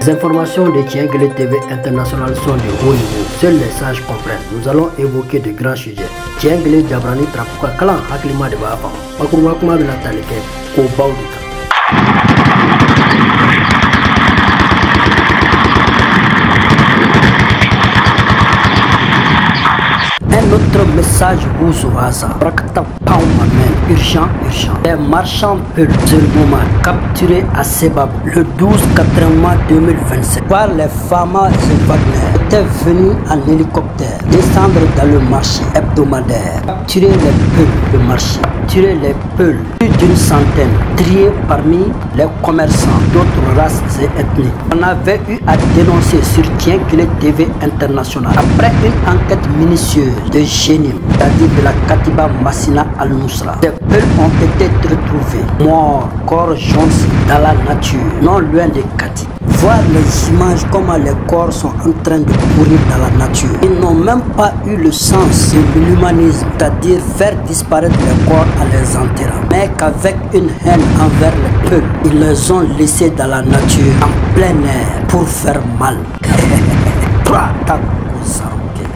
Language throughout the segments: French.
Les informations de Tienguele TV International sont de haut niveau. Seuls les sages comprennent. Nous allons évoquer de grands sujets. Tienguele Jabrani Trapuka Kalan Haklima de Baba. Makurwakuma de la Talike, Kobaudika. Un autre message vous Oaza. Rakata Paumamen, urgent. Les marchands peuvent moment capturés à Sebab le 12 mois 2027 par les Fama et Wagner étaient venus en hélicoptère descendre dans le marché hebdomadaire, capturer les peuls de marché, capturer les peuls, plus d'une centaine, triés parmi les commerçants d'autres races et ethnies. On avait eu à dénoncer sur Tienguele TV International après une enquête minutieuse de génie, c'est-à-dire de la Katiba Massina Al-Nusra. Ces peuls ont été retrouvés morts, corps jaunes dans la nature, non loin de Kati. Voir les images comment les corps sont en train de pourrir dans la nature. Ils n'ont même pas eu le sens de l'humanisme, c'est-à-dire faire disparaître les corps en les enterrant, mais qu'avec une haine envers les peuples, ils les ont laissés dans la nature, en plein air, pour faire mal.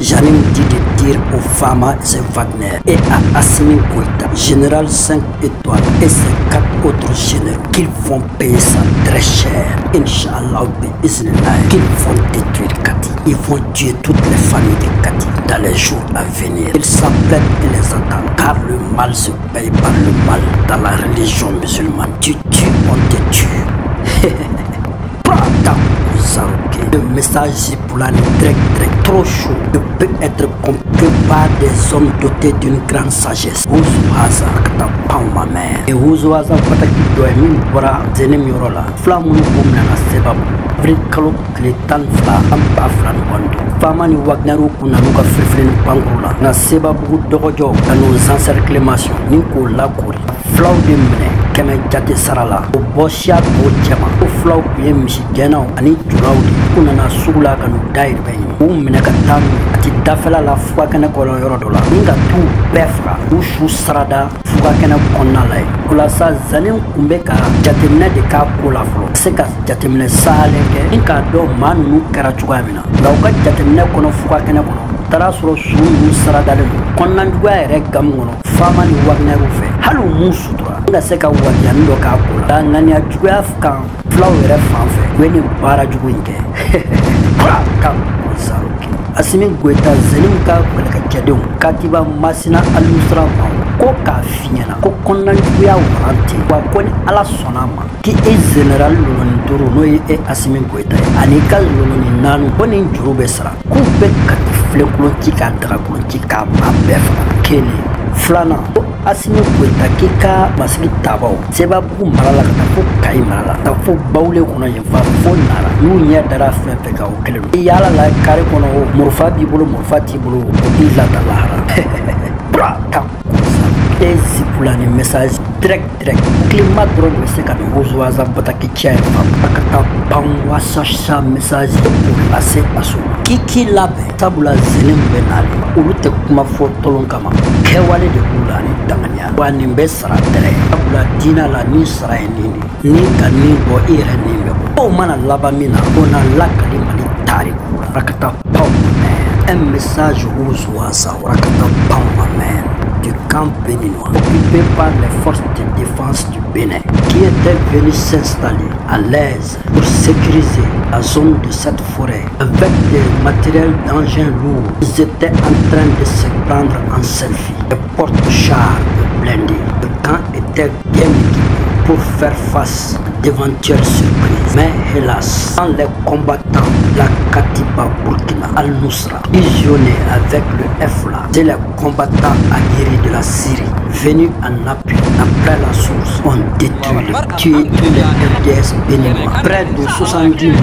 J'anime dit de dire aux Fama et Wagner et à Assimi Goïta, général 5 étoiles et ses 4 autres généraux, qu'ils vont payer ça très cher. Inch'Allah, qu'ils vont détruire Kati. Ils vont tuer toutes les familles de Kati dans les jours à venir. Ils s'apprêtent et les attendent, car le mal se paye par le mal dans la religion musulmane. Tu tues, on te tue. Le message pour la direct trop chaud ne peut être compris par des hommes dotés d'une grande sagesse. Ouzuaza kata pamba mère. Et Ouzuaza pataki doemin bora zenem yorola. Flamunu bomna na sebabu. Vrikalo kletan fla ampa flan wando. Famani Wagneru kunanuka friflin pangula. Na sebabu dogojo na nos encerclemations. Ninko lakuri. Flaw de mene. Kɛmɛ jate sara la o bɔsiya tɔw cɛman ko fulaw tun ye misigɛnnaw ani julaw de k'u nana sugu la ka n'u dayirimɛ ɲini k'u minɛ ka taa n'u a ti dafɛla la fugakɛnɛ kɔnɔ yɔrɔ dɔ la ni ka t'u bɛɛ faga k'u su sarada fugakɛnɛ kɔnɔna la ye o la sa zanin kun bɛ ka jateminɛ de k'a ko la fɔlɔ se ka jateminɛ salen kɛ ni k'a dɔn maa ninnu kɛra cogoya min na nka u ka jateminɛ kɔnɔ fugakɛnɛ kɔnɔ taara sɔrɔ su ninnu saradalen don kɔnɔnajuguya yɛrɛ gamu kɔnɔ Fama ni Wagner fɛ hali u m'u sutura n ka se ka waliyani dɔ k'a ko la ka ŋaniya juguya kan fulaw yɛrɛ fan fɛ u ye nin baara jugu in kɛ ka zaro kɛ Assimi Goïta Zelim ka kɛlɛkɛcɛdenw Katiba Massina Al-Nusra ma ko k'a f'i ɲɛna ko kɔnɔnajuguya waran ten wa ko ni Ala sɔnna a ma k'i général Loloni Doro n'o ye Assimi Goïta ye ani ka Loloni naani ko nin juru bɛ sara k'u bɛ Kati filenkolon ci k'a dagakolon ci k'a maa bɛɛ faga kelen filanan ko Assimi Goïta k'i ka masigi tabaw Sebabugu mara la ka taa fo Kayi mara la ka taa fo Bawule kɔnɔ yen fa fo Nara n'u ɲɛ dara fɛn fɛn kan o kelen don i yaala la kare kɔnɔ o murufa b'i bolo murufa t'i bolo o b'i lada lahara et zipula ni message direct climat dɔrɔn de bɛ se ka nin Ouzuaza bataki cɛ ye fa ka taa pan wasasa message pour lase a so k'i labɛn sabula zeni bɛ n'ale ma olu tɛ kuma fɔ tɔlon kama kɛwale de b'u la ani danganiya wa nin bɛ sara tɛrɛ sabula diina la ni sara ye nin de ni ka nin bɔ i yɛrɛ nin bɛ bɔ o mana laban min na o na lakali Mali tariku la ka taa pan un message Ouzuaza ka taa pan ma mère du camp béninois occupé par les forces de défense du Bénin qui étaient venus s'installer à l'aise pour sécuriser la zone de cette forêt avec des matériels d'engins lourds. Ils étaient en train de se prendre en selfie. Les porte-chars blindés. Le camp était bien équipé pour faire face à d'éventuelles surprises. Mais hélas, quand les combattants de la Katiba Burkina Al-Nusra fusionnés avec le FLA, c'est les combattants aguerris de la Syrie venus en appui après la source ont tué tous les FDS béninois. Près de 70 membres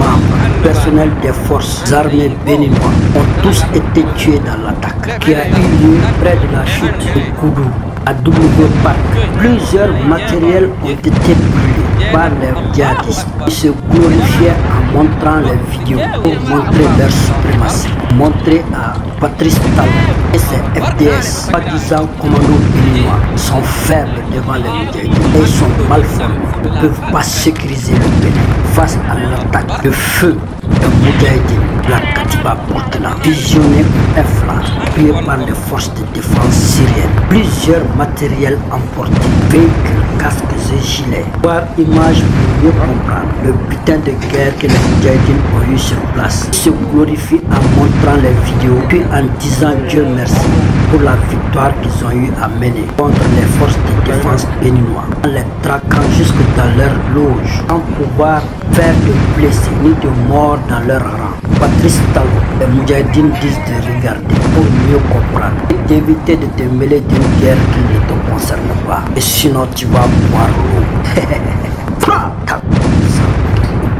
personnels des forces armées béninois ont tous été tués dans l'attaque qui a eu lieu près de la chute de Koudou à W Park. Plusieurs matériels ont été brûlés par les djihadistes qui se glorifiaient en montrant les vidéos pour montrer leur suprématie. Montrer à Patrice Talon et ses FDS, soi-disant commandos béninois, sont faibles devant les Moudjahidines et sont mal formés, ne peuvent pas sécuriser le Bénin face à l'attaque de feu de Moudjahidines, la Katiba Burkina, visionnée ou inflammée, appuyée par les forces de défense syriennes. Plusieurs matériels emportés, véhicules, casques et gilets. Voir image pour mieux comprendre le butin de guerre que les Moudjahidines ont eu sur place. Ils se glorifient en montrant les vidéos, puis en disant Dieu merci pour la victoire qu'ils ont eu à mener contre les forces de défense béninois, en les traquant jusque dans leur loge, sans pouvoir faire de blessés ni de morts dans leur rang. Patrice Talon, les Moudjahidines disent de regarder pour mieux comprendre et d'éviter de te mêler d'une guerre qui ne te concerne pas. Et sinon tu vas boire l'eau.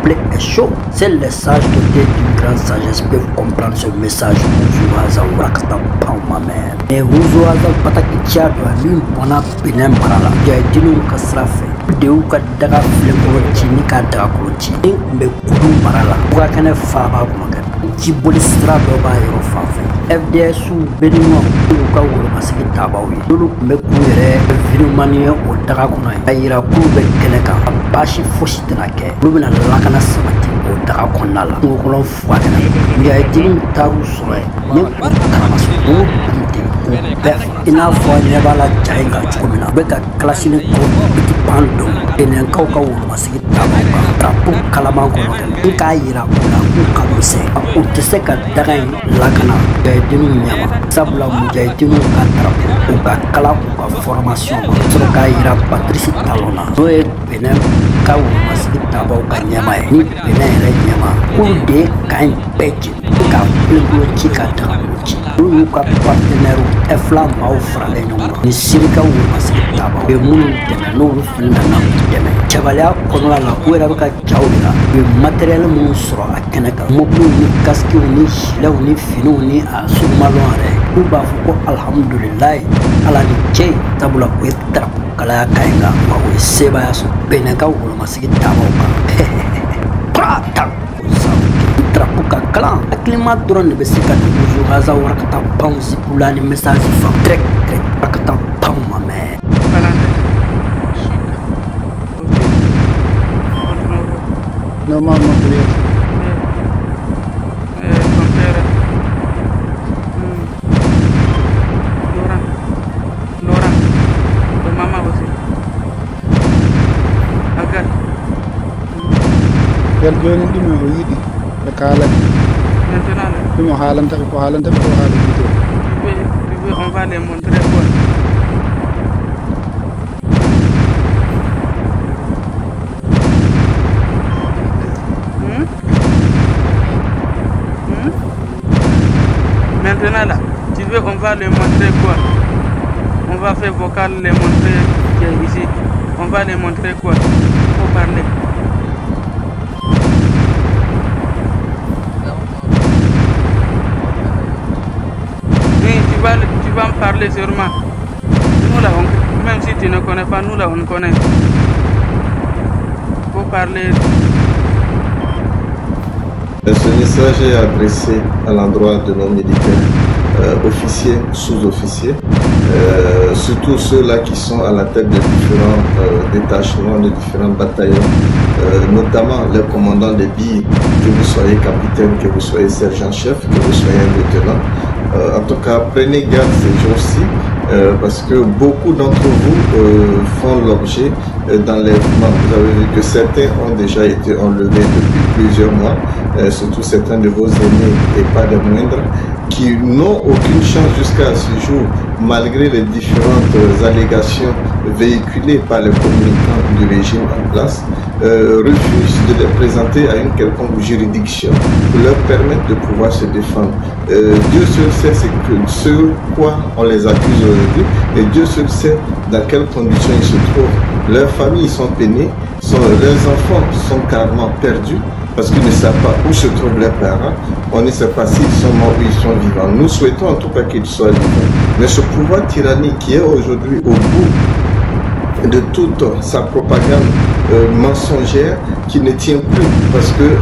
Le blé est chaud. Seuls les sages dotés d'une grande sagesse peuvent comprendre ce message. Ouzuaza Wakata Paumame. Et Ouzuaza Patakicha doit lui bona Benin Marala. Moudjahidines Kasrafe. De où ka daga filekoloci ni ka daga koloci ni kun bɛ kudu mara la u ka kɛnɛ faaba kuma kɛ ci boli sira dɔ b'a yɔrɔ fan fɛ FDS béninois y'u ka wolomasigi taabaw ye n'olu kun bɛ k'u yɛrɛ vidéomani ye o daga kɔnɔ ye a yira k'u bɛ kɛnɛ kan a baasi fosi tɛna kɛ olu bɛna lakana sabati o daga kɔnɔna la kungokolon furakɛnɛ Moudjahidines taar'u sɔrɔ yen ni k'u tagamaso olu kun tɛ o bɛɛ faga i n'a fɔ ɲɛ b'a la ja in kan cogo min na u bɛ ka kilasi ni kɔ petit pan dɔn Benenkaw ka wolomasigi taabaw kan drapeau kalaman kɔnɔ n k'a yira u la k'u ka misɛn u tɛ se ka daga in lakana Moudjahidines ɲɛma sabula Moudjahidines ka drapeau u ka kala u ka formation ma sɔrɔ k'a yira Patrice Talon na n'o ye Benin ka wolomasigi taabaw ka ɲɛma ye ni Benin yɛrɛ ɲɛma k'olu de ye kan in bɛɛ jeni ka filekoloci ka dagakoloci olu y'u ka partenaire F-lan maaw faralen ɲɔgɔn kan ni Siri ka wolomasigi taabaw u ye minnu dɛmɛ n'olu fili nana dɛmɛ cɛbaliya kɔnɔna la u yɛrɛ bɛ ka jaw de la u ye matériel minnu sɔrɔ a kɛnɛ kan mobiliw ni kasikew ni gilets ni finiw ni a sugumalɔn yɛrɛ olu b'a fɔ ko alhamdulilayi ala ni cɛ sabula u ye drapeau kalaya ka ɲi kan wa u ye sebaaya sɔrɔ Benin ka wolomasigi taabaw kan drapeau ka kalan hakilima dɔrɔn de bɛ se ka di Ouzuaza Warakata Paun Zipula ni message fan direct Warakata Paun ma mɛn. Normal material. Laura, tu mama aussi. Agar. Yar join di mo yidi. La kala. Maintenant. Tu mo halan tak ko halan on va les montrer quoi. Maintenant là, tu veux on va les montrer quoi? On va faire vocal les montrer qui est ici. On va les montrer quoi? Faut parler. Oui, tu vas me parler sûrement. Nous là, même si tu ne connais pas, nous là on connaît. Faut parler. Ce message est adressé à l'endroit de nos militaires, officiers, sous-officiers, surtout ceux-là qui sont à la tête de différents détachements, de différents bataillons, notamment les commandants des billes, que vous soyez capitaine, que vous soyez sergent-chef, que vous soyez un lieutenant. En tout cas, prenez garde ces jours-ci, parce que beaucoup d'entre vous font l'objet d'enlèvement. Vous avez vu que certains ont déjà été enlevés depuis plusieurs mois, surtout certains de vos aînés et pas des moindres, qui n'ont aucune chance jusqu'à ce jour, malgré les différentes allégations véhiculées par les communicants du régime en place, refusent de les présenter à une quelconque juridiction pour leur permettre de pouvoir se défendre. Dieu seul sait ce quoi on les accuse aujourd'hui, et Dieu seul sait dans quelles conditions ils se trouvent. Leurs familles sont peinées, leurs enfants sont carrément perdus, parce qu'ils ne savent pas où se trouvent leurs parents, on ne sait pas s'ils sont morts ou ils sont vivants. Nous souhaitons en tout cas qu'ils soient vivants. Mais ce pouvoir tyrannique qui est aujourd'hui au bout de toute sa propagande mensongère, qui ne tient plus, parce que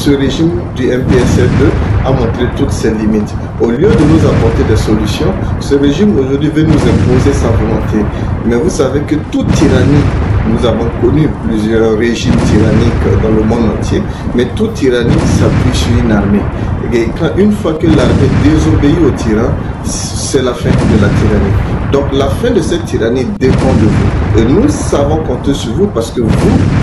ce régime du MPSR2 a montré toutes ses limites. Au lieu de nous apporter des solutions, ce régime aujourd'hui veut nous imposer sa volonté. Mais vous savez que toute tyrannie, nous avons connu plusieurs régimes tyranniques dans le monde entier, mais toute tyrannie s'appuie sur une armée. Et une fois que l'armée désobéit au tyran, c'est la fin de la tyrannie. Donc la fin de cette tyrannie dépend de vous. Et nous savons compter sur vous parce que vous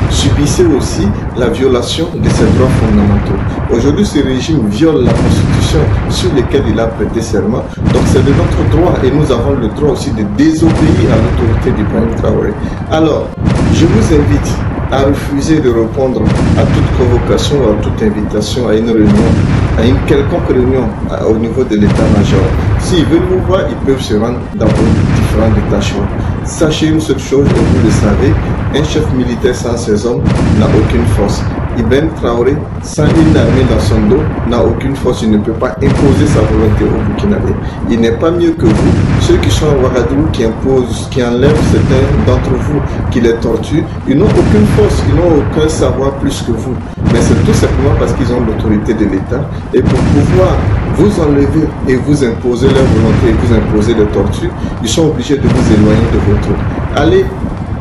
subissez aussi la violation de ces droits fondamentaux. Aujourd'hui, ce régime viole la Constitution sur laquelle il a prêté serment. Donc c'est de notre droit et nous avons le droit aussi de désobéir à l'autorité d'Ibrahim Traoré. Alors, je vous invite à refuser de répondre à toute convocation ou à toute invitation à une réunion, à une quelconque réunion au niveau de l'état-major. S'ils veulent vous voir, ils peuvent se rendre dans vos différents détachements. Sachez une seule chose, et vous le savez, un chef militaire sans ses hommes n'a aucune force. Ibrahim Traoré, sans une armée dans son dos, n'a aucune force. Il ne peut pas imposer sa volonté au Burkinabé. Il n'est pas mieux que vous. Ceux qui sont à Ouagadougou, qui imposent, qui enlèvent certains d'entre vous, qui les torturent, ils n'ont aucune force, ils n'ont aucun savoir plus que vous. Mais c'est tout simplement parce qu'ils ont l'autorité de l'État. Et pour pouvoir vous enlever et vous imposer leur volonté et vous imposer des tortures, ils sont obligés de vous éloigner de vos troupes. Allez,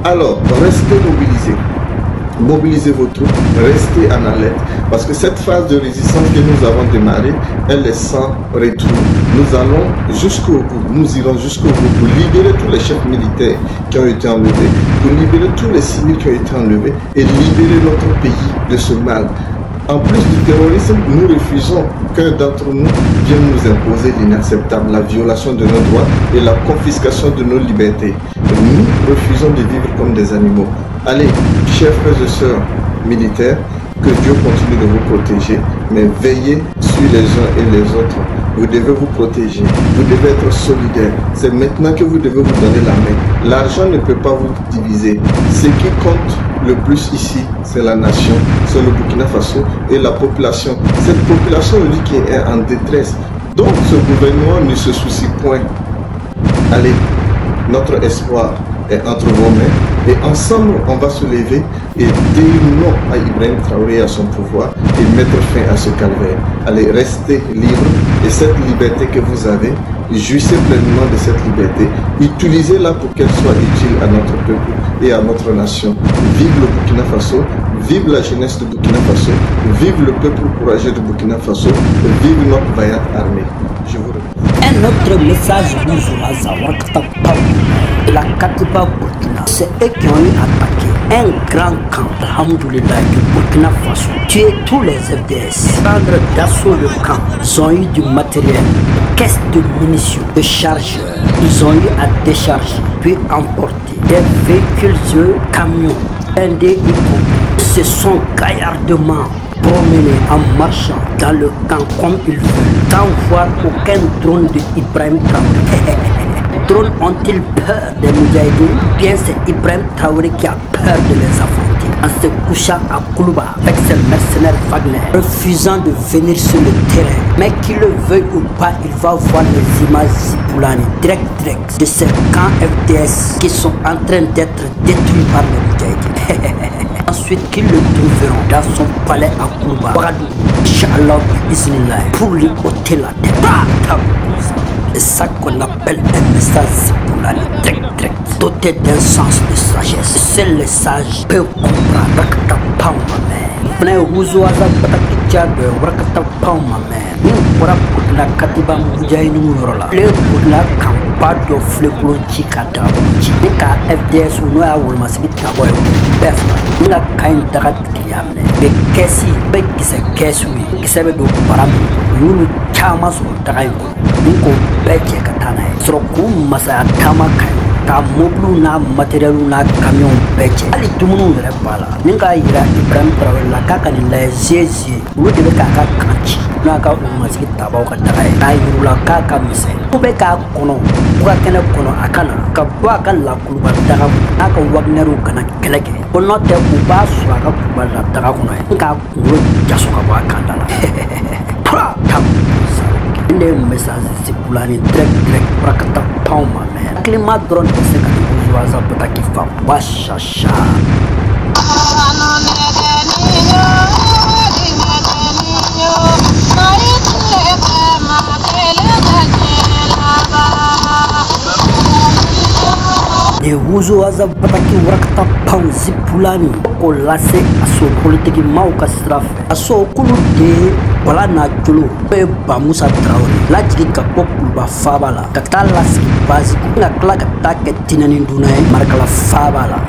alors, restez mobilisés. Mobilisez vos troupes, restez en alerte, parce que cette phase de résistance que nous avons démarrée, elle est sans retour. Nous allons jusqu'au bout, nous irons jusqu'au bout pour libérer tous les chefs militaires qui ont été enlevés, pour libérer tous les civils qui ont été enlevés et libérer notre pays de ce mal. En plus du terrorisme, nous refusons qu'un d'entre nous vienne nous imposer l'inacceptable, la violation de nos droits et la confiscation de nos libertés. Nous refusons de vivre comme des animaux. Allez, chers frères et sœurs militaires, que Dieu continue de vous protéger, mais veillez sur les uns et les autres. Vous devez vous protéger, vous devez être solidaires. C'est maintenant que vous devez vous donner la main. L'argent ne peut pas vous diviser. Ce qui compte le plus ici, c'est la nation, c'est le Burkina Faso et la population. Cette population aujourd'hui qui est en détresse. Donc ce gouvernement ne se soucie point. Allez, notre espoir est entre vos mains et ensemble on va se lever et dire non à Ibrahim Traoré et à son pouvoir et mettre fin à ce calvaire. Allez, restez libres et cette liberté que vous avez, jouissez pleinement de cette liberté, utilisez-la pour qu'elle soit utile à notre peuple et à notre nation. Vive le Burkina Faso, vive la jeunesse de Burkina Faso, vive le peuple courageux de Burkina Faso, vive notre vaillante armée. Je vous remercie. Un autre message la Katiba Burkina, c'est eux qui ont eu attaqué un grand camp, alhamdoulilah, du Burkina Faso, tué tous les FDS, prendre d'assaut le camp. Ils ont eu du matériel, caisses de munitions, de chargeurs. Ils ont eu à décharger, puis emporter des véhicules, camions, blindés y compris. Ils se sont gaillardement promenés en marchant dans le camp comme ils veulent, sans voir aucun drone de Ibrahim Traoré. Drones ont-ils peur des Moudjahidines? Bien c'est Ibrahim Traoré qui a peur de les affronter. En se couchant à Koulouba avec ses mercenaires Wagner, refusant de venir sur le terrain. Mais qu'il le veuille ou pas, il va voir les images Zipoulani direct de ces camps FDS qui sont en train d'être détruits par les Moudjahidines. Ensuite qu'ils le trouveront dans son palais à Koulouba, Inch'Allah, pour lui ôter la tête. C'est ça qu'on appelle un message pour la direct, doté d'un sens de sagesse. Seul les sages peuvent comprendre. Rakata pao ma mère. Prenez ouzo aza patakicha de rakata pao ma mère. Nous pourra pour la katiba moujaï nous rola. Le pour la campagne de fleuron chikata. Chika FDS ou noa ou masibita boy. Personne. La kain darat kiyamne. De kesi be kise kesui. Kise be do param. Nous chama so darai. Nous bɛɛ ka taa n'a ye sɔrɔ k'u masaya taama ka ɲi ka mobili n'a matériel n'a camion bɛɛ cɛ hali dumuniw yɛrɛ b'a la ni k'a yira Ibrahim Traoré la k'a ka nin lajɛ ziye olu de bɛ k'a ka kan ci n'a ka masigi tabaw ka daga ye k'a yir'u la k'a ka misɛn ko bɛ k'a kɔnɔ furakɛnɛ kɔnɔ a ka na ka bɔ a ka lakuluba daga kɔnɔ n'a ka wagnɛriw kana kɛlɛ kɛ ko n'o tɛ u b'a sɔrɔ a ka kuluba la daga kɔnɔ ye k'a kunkolo jaso ka bɔ a kan da la tura ta les messages Zipoulani direct rakata pao ma mère. Climat drone de ce que nous jouons à qui femme wachacha. de wuzo aza bataki warakata pam zipulani ko lase aso politiki mau kasrafe aso kulu de wala na jolo be ba Musa Traoré la jigi ka ba fabala ka ta lasi basi na kla ka ta ke tinani dunay markala fabala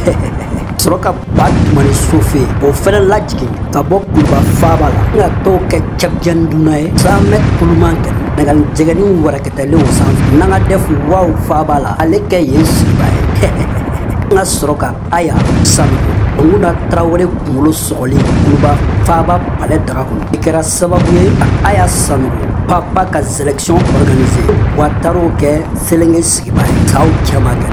soroka batmani sofe o fere la jigi ka ba fabala na to ke chabjan dunay samet kuluman ke nagal jegani warakata le osan nanga def wow fabala aleke yesi bay nga soroka aya sam Muna Traoré kulo soli kuba faba pale dragon ikera sababu ye aya sanu papa ka sélection organisée wataro ke selenge siba taw chamaga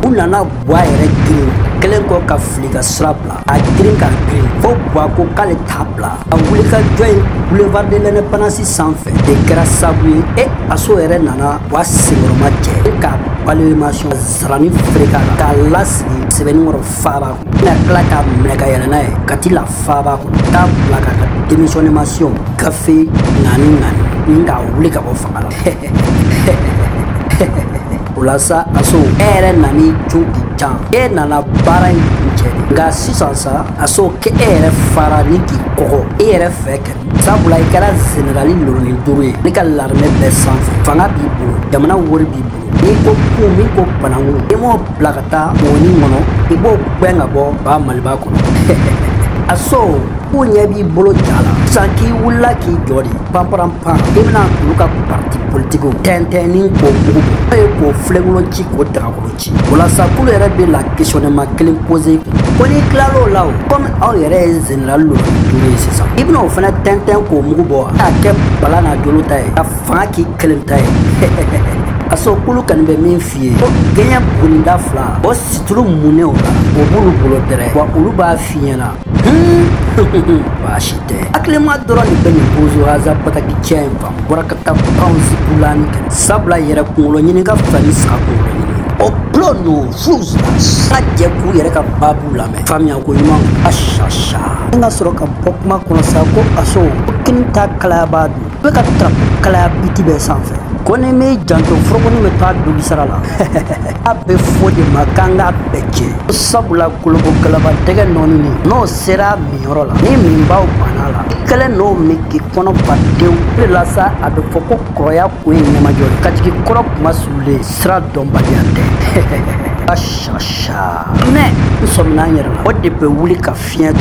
unana boire green kelen ko ka fliga slapla a green ka green fo ko kale tabla a wuli ka join boulevard de l'indépendance sans fait ikera sababu e aso ere nana wa singoroma che ka palémation zarani freka ka lasni sebeni woro faba na klaka mega yana katila faba ko ta plaka ka démissionnement café nani nga wuli ka bo fangala ulasa aso ere nani chunki chan e nana bara nche nga sisansa aso ke ere fara ni ki koko ere feke sabula ikara generali lorni duru ni ka l'armée be sans fanga bi bulu jamana wori bi bulu ni ko ku mi ko panangu e mo plakata woni mono ibo gbenga bo ba malba ko aso unya bi bolo jala sanki wula ki jodi pamparam pa demna luka parti politiko tentenin ko ko flegulo ci ko dragolo ci wala sa kulu era be la questionnement kelen posé ko ni claro law comme aw yere général lo dure c'est ça ibno fana tenten ko mugo bo a ke balana jolo tay a fa ki kelen tay aso kulu kan be min fie o genya bunda fla o situlu mune o la o bulu bolo dere wa ulu ba fiena bashite aklema doro ni ben bozo haza pataki chempa borakata pounds bulani sabla yera kulo nyini ka fani sa kulo nyini o plono fuzas aje ku yera ka babula me famia ko yima ashasha nga soroka pokma kono sa ko aso kinta kalabadu be ka trap kalabiti be sanfe kone me janto frogoni me ta dugi sarala abe fodi makanga beche sabula kulubo kalaba tege noni no sera miorola ni mimba banala kele no miki kono pateu plasa abe foko kroya ko nyama jori katiki krop masule sra dombaliante ashasha ne somna nyera wadde be wuli ka fien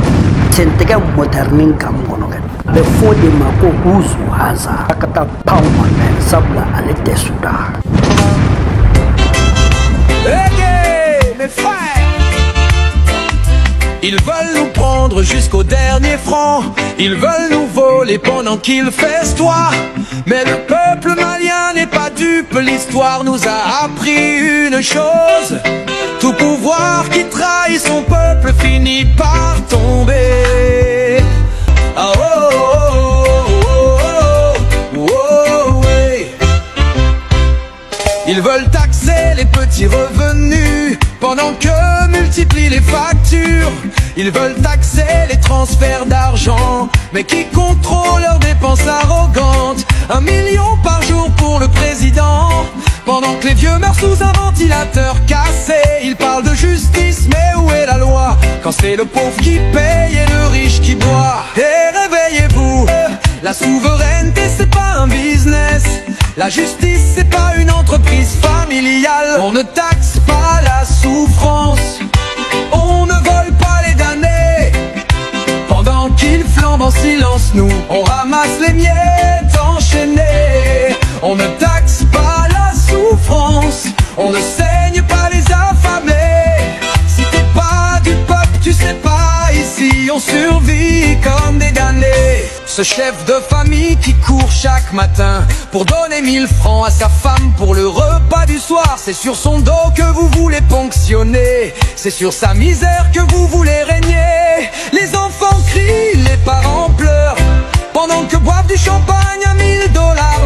tentege modernin kam gono be fodi mako uzu haza akata pauma men sabla alete suda mes frères, ils veulent nous prendre jusqu'au dernier franc. Ils veulent nous voler pendant qu'ils festoient. Mais le peuple malien n'est pas dupe. L'histoire nous a appris une chose: tout pouvoir qui trahit son peuple finit par tomber. Ah, oh, oh, oh, oh, oh, ouais. Ils veulent taxer les petits revenus pendant que multiplient les factures. Ils veulent taxer les transferts d'argent, mais qui contrôle leurs dépenses arrogantes. 1 million par jour pour le président, pendant que les vieux meurent sous un ventilateur cassé. Ils parlent de justice, mais où est la loi quand c'est le pauvre qui paye et le riche qui boit? Et réveillez-vous, la souveraineté c'est pas un business. La justice c'est pas une entreprise familiale. On ne taxe pas la souffrance, on ne vole pas les damnés. Pendant qu'ils flambent en silence, nous on ramasse les miettes enchaînées. On ne taxe pas la souffrance, on ne saigne pas les affamés. Si t'es pas du peuple, tu sais pas, ici on survit comme des damnés. Ce chef de famille qui court chaque matin pour donner 1000 francs à sa femme pour le repas du soir, c'est sur son dos que vous voulez ponctionner, c'est sur sa misère que vous voulez régner. Les enfants crient, les parents pleurent, pendant que boivent du champagne à 1000 $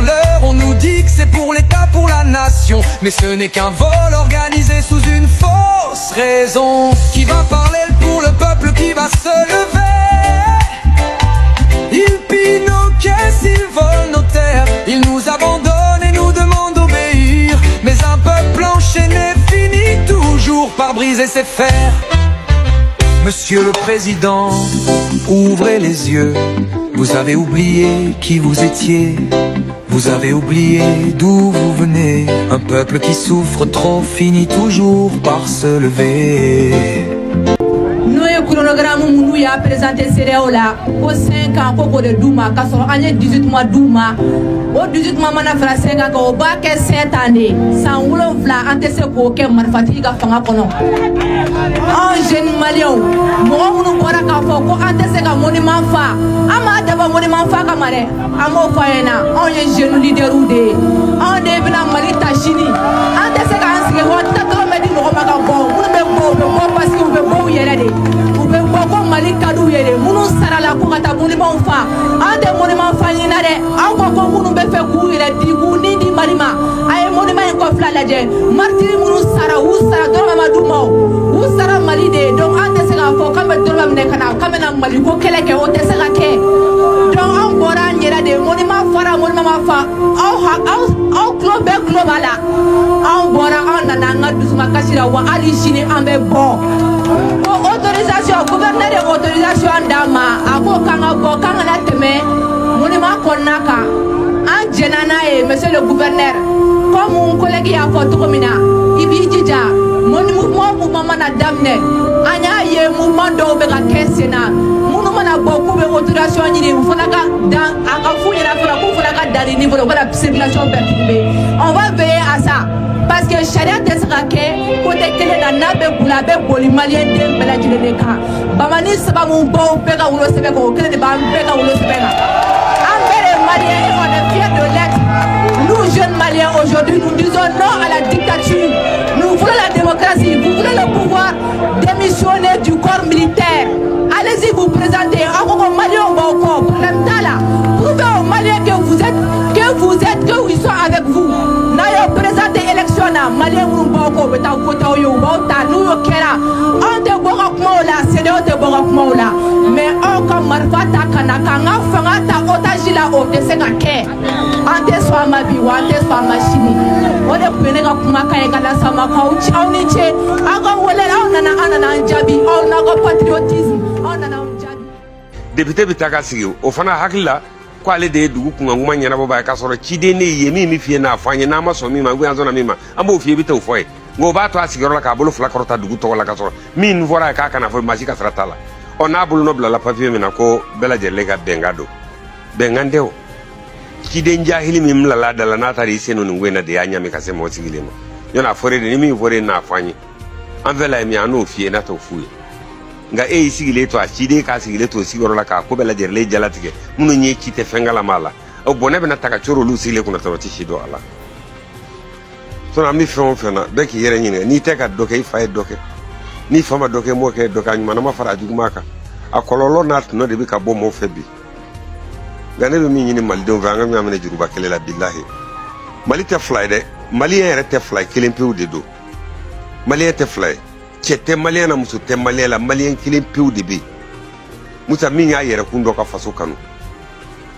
l'heure. On nous dit que c'est pour l'État, pour la nation, mais ce n'est qu'un vol organisé sous une fausse raison. Qui va parler pour le peuple qui va se lever? Ils pillent nos caisses, ils volent nos terres, ils nous abandonnent et nous demandent d'obéir. Mais un peuple enchaîné finit toujours briser ses fers. Monsieur le Président, ouvrez les yeux. Vous avez oublié qui vous étiez. Vous avez oublié d'où vous venez. Un peuple qui souffre trop finit toujours par se lever. Le chronogramme nous a présenté CEDEAO là pour 5 ans pour de Douma, car on a 18 mois Douma. Au 18 mois, on a fait 5 ans, au bac 7 années. Sans vouloir anticiper aucun marfatiga fanga kono. Un jeune malien, moi on voit qu'à faire qu'on anticipe un monument fa. Ama d'abord monument fa kamare. Amo faena, on est jeune leader ou des. On devient un malita chini. Anticipe un signe, on t'attend mais dis-nous comment on va. On ne peut pas parce qu'on veut pas y aller. Boko malika du yere munu sarala ko kata monument fa ande monument fa ni na de an ko munu be fe ku yere di ku ni di marima ay monument ko fla laje martiri munu sara u sara do ma duma u sara mali de donc ande se ga fo kambe do ma ne kana kambe na mali ko kele ke o te se ga ke donc an bora nyera de monument fara monument fa au globe globala an bora an na nga dusuma kasira wa ali shini ambe bon autorisation gouverneur de autorisation d'ama ako kanga bo kanga na teme monument konaka an jenana e monsieur le gouverneur comme mon collègue a fait komina ibi jija monument na damne anya ye mouvement do be ka kesena monument na beaucoup de autorisation ni fona ka dans aka funyana fona ko fona ka dari niveau de la circulation perturbée. On va veiller à ça. Parce que charia tesrake côté kele na nabe kulabe boli malien de bela jileneka bamani saba mun bo pega ulo sebe ko kele de bam pega ulo sebe na ambere malien on est fiers de l'être. Nous jeunes maliens aujourd'hui nous disons non à la dictature. Nous voulons la démocratie, vous voulez le pouvoir, démissionner du corps militaire. Allez-y vous présenter encore malien au corps problème là. Prouvez aux maliens que vous êtes que ils sont avec vous. N'ayons présenté élection na malien mun boko beta kota yo bota nous yo kera on te bora mola c'est de te bora mola mais on comme marfata kana kanga fangata otajila o te sekake ante swa mabi wa ante swa machine o de penega kuma kai kala sama kauchi on niche aga wole on na njabi on na go patriotisme on na njabi député bitaka sigiu o fana hakila ko ale de dugu kunga nguma nyana baba ka soro chide ne yemi mi fie na afanye na maso mi ma gwe anzo na mi ma ambo fie bi te ufoye ngo ba to asigoro la ka bolo fla korota dugu to la ka soro mi nvora ka kana fo masika tratala ona bulu no bla la papier mi na ko bela jelle ga bengado bengandeo chide njahili mi mla la dala na tari seno ngwe na de anya mi ka se mo sigilema yona fore de mi fore na afanye anvela mi anu fie na to fuye nga e sigile to achide ka sigile to sigoro la ka ko bela jerle jalatige munu nye kite fengala mala o bonebe na taka choro lu sigile kuna to tishido ala so na mi fon fena be ki yere nyine ni teka doke ifa doke ni fama doke mo ke doka nyuma na mafara jugumaka akololo nat no de bi ka bo mo febi gane be mi nyine mali don vanga mi amene juruba kelela billahi mali te fly de mali yere te fly kelempe u de do mali te fly chete malien na muso te malien la malien kilen peu de be musa minya yere kundo ka faso kanu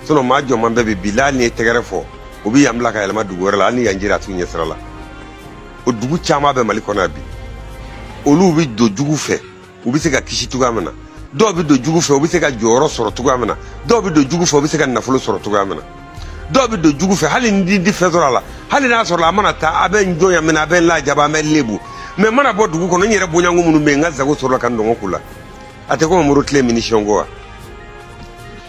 sono ma jo man bebe bilal ni tegere fo obi yamla ka elma dugore la ni yanjira tu nyesra la o dugu chama be maliko na bi olu bi do jugu fe obi se ka kishi tuga mana do bi do jugu fe obi se ka joro soro tuga mana do bi do jugu fe obi se ka nafulo soro tuga mana do bi do jugu fe hali ndi di fe la hali na soro la mana ta aben jo ya mena aben la jaba me lebu mais mana bo dugu kono nyere bonya ngumunu me ngaza go soro kan dongo kula ate ko mo rotle mission goa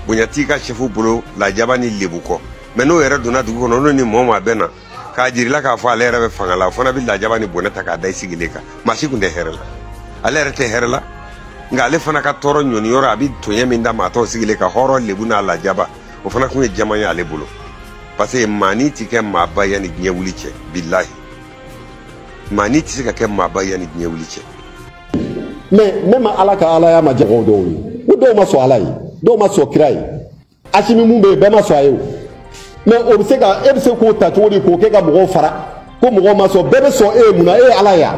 bonya tika chefu bulo la jabani lebu ko mais no yere duna dugu kono no ni moma bena ka jiri la ka fa le rebe fangala fona bi la jabani boneta ka dai sigileka masiku nde herela ale rete herela ngale fana ka toro nyoni yoro abi to yeminda ma to sigileka horo lebu na la jaba o fana ku jamanya ale bulo parce que mani tike ma bayani nyewuliche billahi mani ti se ka ke maba yani dinya wulice mais même ala ka ala ya ma jago do o do ma so ala yi do ma so kirai asimi mumbe be ma so ayo mais o se ka e se ko ta tori ko ke ka mo fara ko mo ma so bebe so e muna e ala ya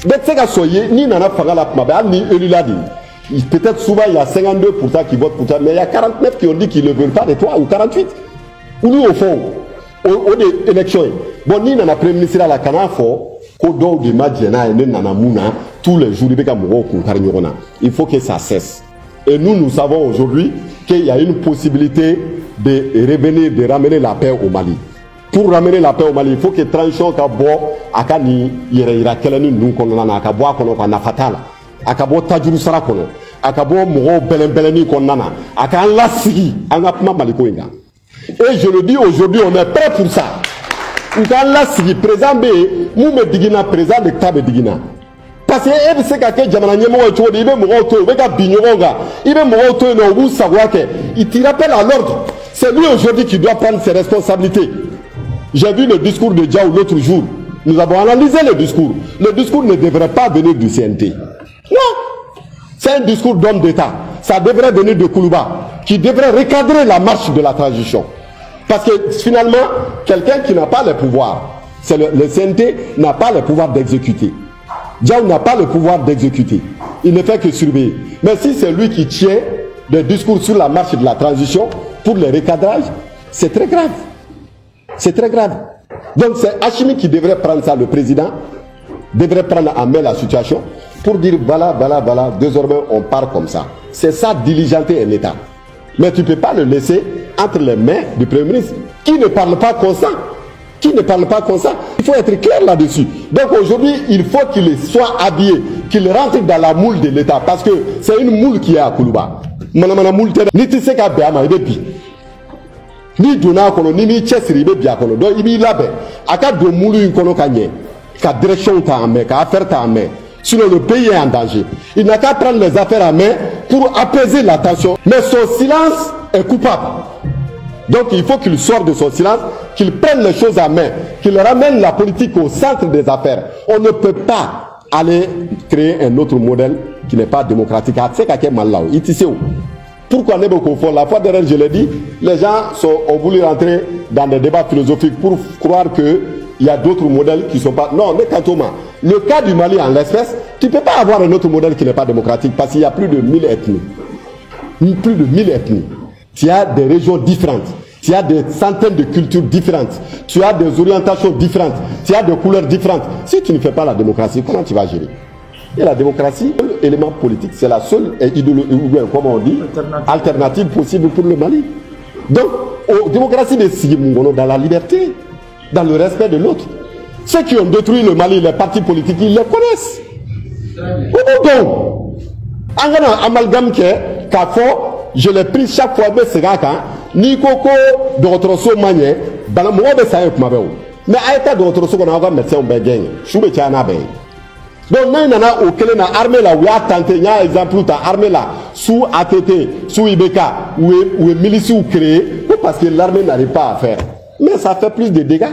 be se ka so ye ni nana fagala kuma ba ni élu là dit peut-être souvent il y a 52% qui votent pour toi mais il y a 49 qui ont dit qu'ils ne veulent pas de toi ou 48 ou nous au fond au des élections bon ni nana premier ministre la kana fo ko do de majena ene nana muna tous les jours, il faut que ça cesse. Et nous savons aujourd'hui qu'il y a une possibilité de ramener la paix au Mali. Pour ramener la paix au Mali, il faut que transition kabo akani yera kelani nous konona akabo akono na fatala akabo tajuru sara kono akabo mo beleni konana akan la sigi angapma maliko inga. Et je le dis aujourd'hui, on est prêt pour ça. Nkan la sigi président be mu me digina président de tabe digina. Parce que et c'est que jamana nyemo chodi ibe mo to be ka binyonga ibe mo to no bu sagwake il te rappelle à l'ordre. C'est lui aujourd'hui qui doit prendre ses responsabilités. J'ai vu le discours de Diaw l'autre jour. Nous avons analysé le discours. Le discours ne devrait pas venir du CNT. Non. C'est un discours d'homme d'État. Ça devrait venir de Koulouba, qui devrait recadrer la marche de la transition. Parce que finalement, quelqu'un qui n'a pas le pouvoir, le CNT n'a pas le pouvoir d'exécuter. Diaw n'a pas le pouvoir d'exécuter. Il ne fait que surveiller. Mais si c'est lui qui tient des discours sur la marche de la transition pour le recadrage, c'est très grave. C'est très grave. Donc c'est Hachimi qui devrait prendre ça, le président devrait prendre en main la situation pour dire voilà, désormais on part comme ça. C'est ça, diligenter un État. Mais tu ne peux pas le laisser entre les mains du Premier ministre qui ne parle pas comme ça. Qui ne parle pas comme ça. Il faut être clair là-dessus. Donc aujourd'hui, il faut qu'il soit habillé, qu'il rentre dans la moule de l'État parce que c'est une moule qui est à Koulouba. Ni donna kono ni mi chesiri be bia kono do ibi labe aka do mulu kono kanye ka direction ta en main ka affaire ta en main sinon le pays est en danger. Il n'a qu'à prendre les affaires en main pour apaiser la tension, mais son silence est coupable. Donc il faut qu'il sorte de son silence, qu'il prenne les choses en main, qu'il ramène la politique au centre des affaires. On ne peut pas aller créer un autre modèle qui n'est pas démocratique. Pourquoi n'est pas confort? La fois dernière, je l'ai dit, les gens ont voulu rentrer dans des débats philosophiques pour croire qu'il y a d'autres modèles qui ne sont pas... Non, mais Kantouma, le cas du Mali en l'espèce, tu ne peux pas avoir un autre modèle qui n'est pas démocratique parce qu'il y a plus de 1000 ethnies. Plus de 1000 ethnies. Tu as des régions différentes. Tu as des centaines de cultures différentes. Tu as des orientations différentes. Tu as des couleurs différentes. Si tu ne fais pas la démocratie, comment tu vas gérer? Et la démocratie, l'élément politique, c'est la seule idéologie, comme on dit, alternative possible pour le Mali. Donc, la démocratie de Sigimungono, dans la liberté, dans le respect de l'autre. Ceux qui ont détruit le Mali, les partis politiques, ils les connaissent. Donc, en amalgame je l'ai pris chaque fois, ni koko d'autres so manier, dans le monde, ça y est, mais à l'état d'autres so, on a un médecin, on va gagner. Je suis donc, nous avons aucun armée là où il y a tenté, il y a exemple où armée là, sous ATT, sous IBK, où est milice ou créé, parce que l'armée n'arrive pas à faire. Mais ça fait plus de dégâts.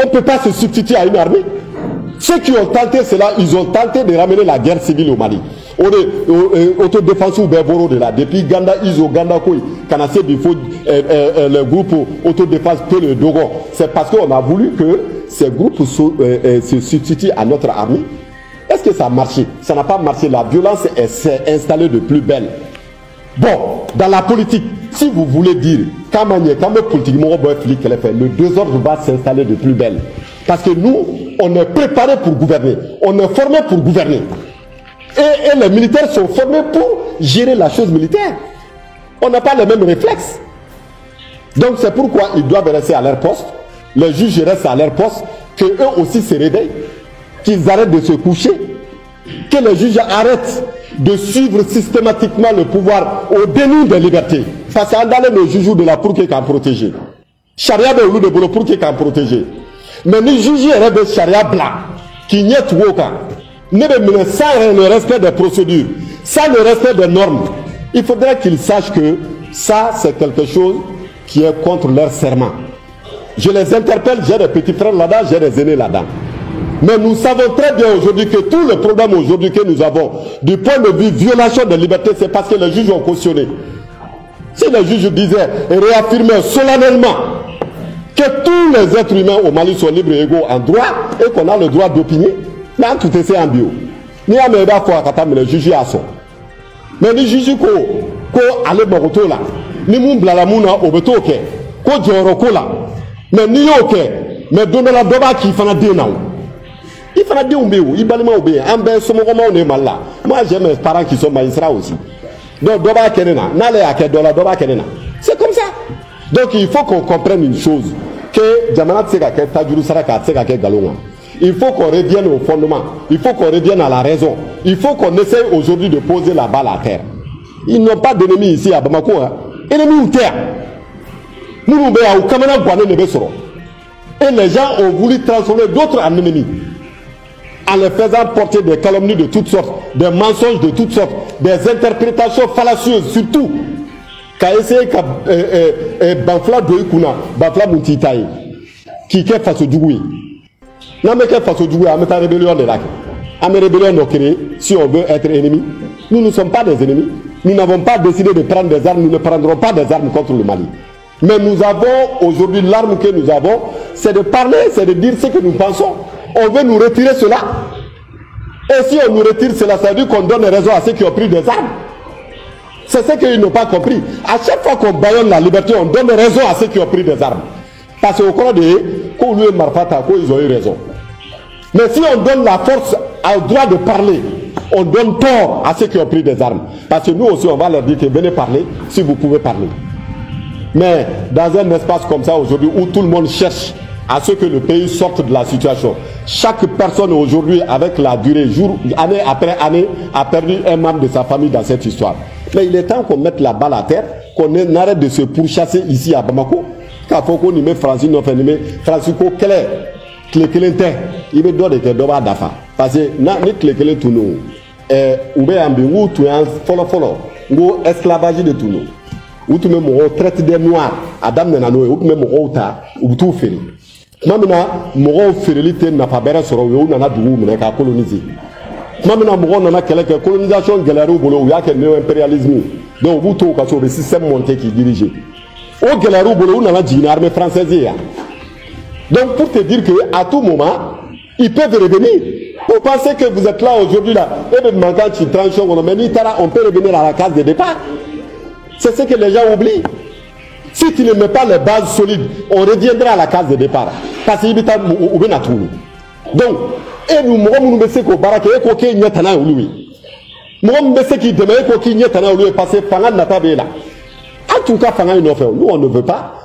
On ne peut pas se substituer à une armée. Ceux qui ont tenté cela, ils ont tenté de ramener la guerre civile au Mali. On est autodéfense ou Berboro de là. Depuis Ganda, Iso, Ganda Koui, Kanase Bifo, le groupe autodéfense Pele Dogo. C'est parce qu'on a voulu que ces groupes se substituent à notre armée. Est-ce que ça a marché? Ça n'a pas marché. La violence s'est installée de plus belle. Bon, dans la politique, si vous voulez dire, quand politique, le désordre va s'installer de plus belle. Parce que nous, on est préparés pour gouverner. On est formés pour gouverner. Et les militaires sont formés pour gérer la chose militaire. On n'a pas les mêmes réflexes. Donc c'est pourquoi ils doivent rester à leur poste. Les juges restent à leur poste. Qu'eux aussi se réveillent. Qu'ils arrêtent de se coucher. Que les juges arrêtent de suivre systématiquement le pouvoir au déni des libertés. Parce qu'en dans le juge de la pour qu'il qu'en protéger. Charia de l'ou de boulot pour qu'il qu'en protéger. Mais les juges restent charia blanc. Qui n'y est aucun. Sans le respect des procédures, sans le respect des normes, il faudrait qu'ils sachent que ça, c'est quelque chose qui est contre leur serment. Je les interpelle, j'ai des petits frères là-dedans, j'ai des aînés là-dedans. Mais nous savons très bien aujourd'hui que tout le problème aujourd'hui que nous avons, du point de vue violation des libertés, c'est parce que les juges ont cautionné. Si les juges disaient et réaffirmaient solennellement que tous les êtres humains au Mali sont libres et égaux en droit et qu'on a le droit d'opinion, mais tout est en bio. Ni à me d'accord quand les juges à son. Mais les juges ko aller baroto là. Ni mun blalamuna obeto ok. Ko joroko là. Mais ni ok. Mais donner la doba qui fana de now. Il fera des oubéo, il balma oubé, un bel somogoma on est mal là. Moi j'ai mes parents qui sont magistrats aussi. Donc doba kenena, n'allez à quel dollar doba kenena. C'est comme ça. Donc il faut qu'on comprenne une chose, que Djamana tsega ke tajuru saraka tsega ke galonga. Il faut qu'on revienne au fondement, il faut qu'on revienne à la raison. Il faut qu'on essaye aujourd'hui de poser la balle à terre. Ils n'ont pas d'ennemis ici à Bamako, hein. Ennemis ou terre. Nous à Oukamana Boane Nebesoro. Et les gens ont voulu transformer d'autres en ennemis. En les faisant porter des calomnies de toutes sortes, des mensonges de toutes sortes, des interprétations fallacieuses surtout. Qu'a essayé Bafla Doikuna, Bafla Moutitaï, qui est face au Djougoui. Non mais qu'est face au Djougoui, à mettre la rébellion de là. À mettre rébellion de créer, si on veut être ennemi. Nous ne sommes pas des ennemis. Nous n'avons pas décidé de prendre des armes, nous ne prendrons pas des armes contre le Mali. Mais nous avons aujourd'hui l'arme que nous avons, c'est de parler, c'est de dire ce que nous pensons. On veut nous retirer cela. Et si on nous retire cela, ça veut dire qu'on donne raison à ceux qui ont pris des armes. C'est ce qu'ils n'ont pas compris. À chaque fois qu'on baillonne la liberté, on donne raison à ceux qui ont pris des armes. Parce qu'au cours de Koulou et Marfata, ils ont eu raison. Mais si on donne la force au droit de parler, on donne tort à ceux qui ont pris des armes. Parce que nous aussi, on va leur dire que venez parler si vous pouvez parler. Mais dans un espace comme ça aujourd'hui où tout le monde cherche à ce que le pays sorte de la situation, chaque personne aujourd'hui avec la durée, jour, année après année, a perdu un membre de sa famille dans cette histoire. Mais il est temps qu'on mette la balle à terre, qu'on arrête de se pourchasser ici à Bamako. Car faut qu'on y mette Francisco Keller, Cléclétin, il veut donner des doigts d'affaires. Parce que nous Cléclétin tout nous, ou bien ou tu es un follow, ou esclavage de tout nous. Ou tu me traite des noirs, Adam Nenano, ou même Rota, ou tout fait. Mamina, Moro Férilité n'a pas bien sur ou n'a du ou n'a qu'à coloniser. Mamina Moro n'a quelques colonisation galère au boulot, il y a qu'un néo-impérialisme. Donc vous tout cas sur le système monté qui dirige. Au galère au boulot, on a une armée française. Donc pour te dire qu'à tout moment, ils peuvent revenir. Vous pensez que vous êtes là aujourd'hui là, et de manquant de tranchant, on peut revenir à la case de départ. C'est ce que les gens oublient. Si tu ne mets pas les bases solides, on reviendra à la case de départ. Parce qu'il y a tout. Donc, et nous, nous mettons qu'au barak, et qu'on n'y a pas de lui. Nous, nous mettons qu'il demande qu'on n'y a pas de lui, parce que Fangal n'a pas là. En tout cas, Fangal n'a pas fait. Nous, on ne veut pas.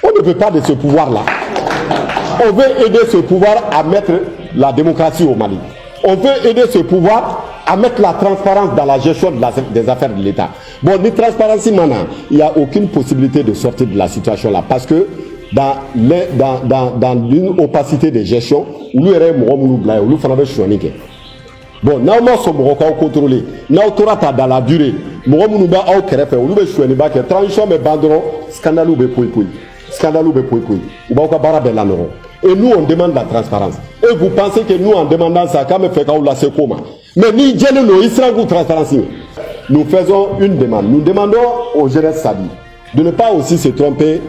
On ne veut pas de ce pouvoir-là. On veut aider ce pouvoir à mettre la démocratie au Mali. On veut aider ce pouvoir à mettre la transparence dans la gestion des affaires de l'État. Bon, ni transparence maintenant, il n'y a aucune possibilité de sortir de la situation là parce que dans une opacité de gestion, où nous bon, nous sommes contrôlés, nous sommes dans la durée, nous sommes et nous on demande la transparence. Et vous pensez que nous en demandant ça, quand même fait la comment? Mais ni transparence. Nous faisons une demande. Nous demandons aux jeunes Sadi de ne pas aussi se tromper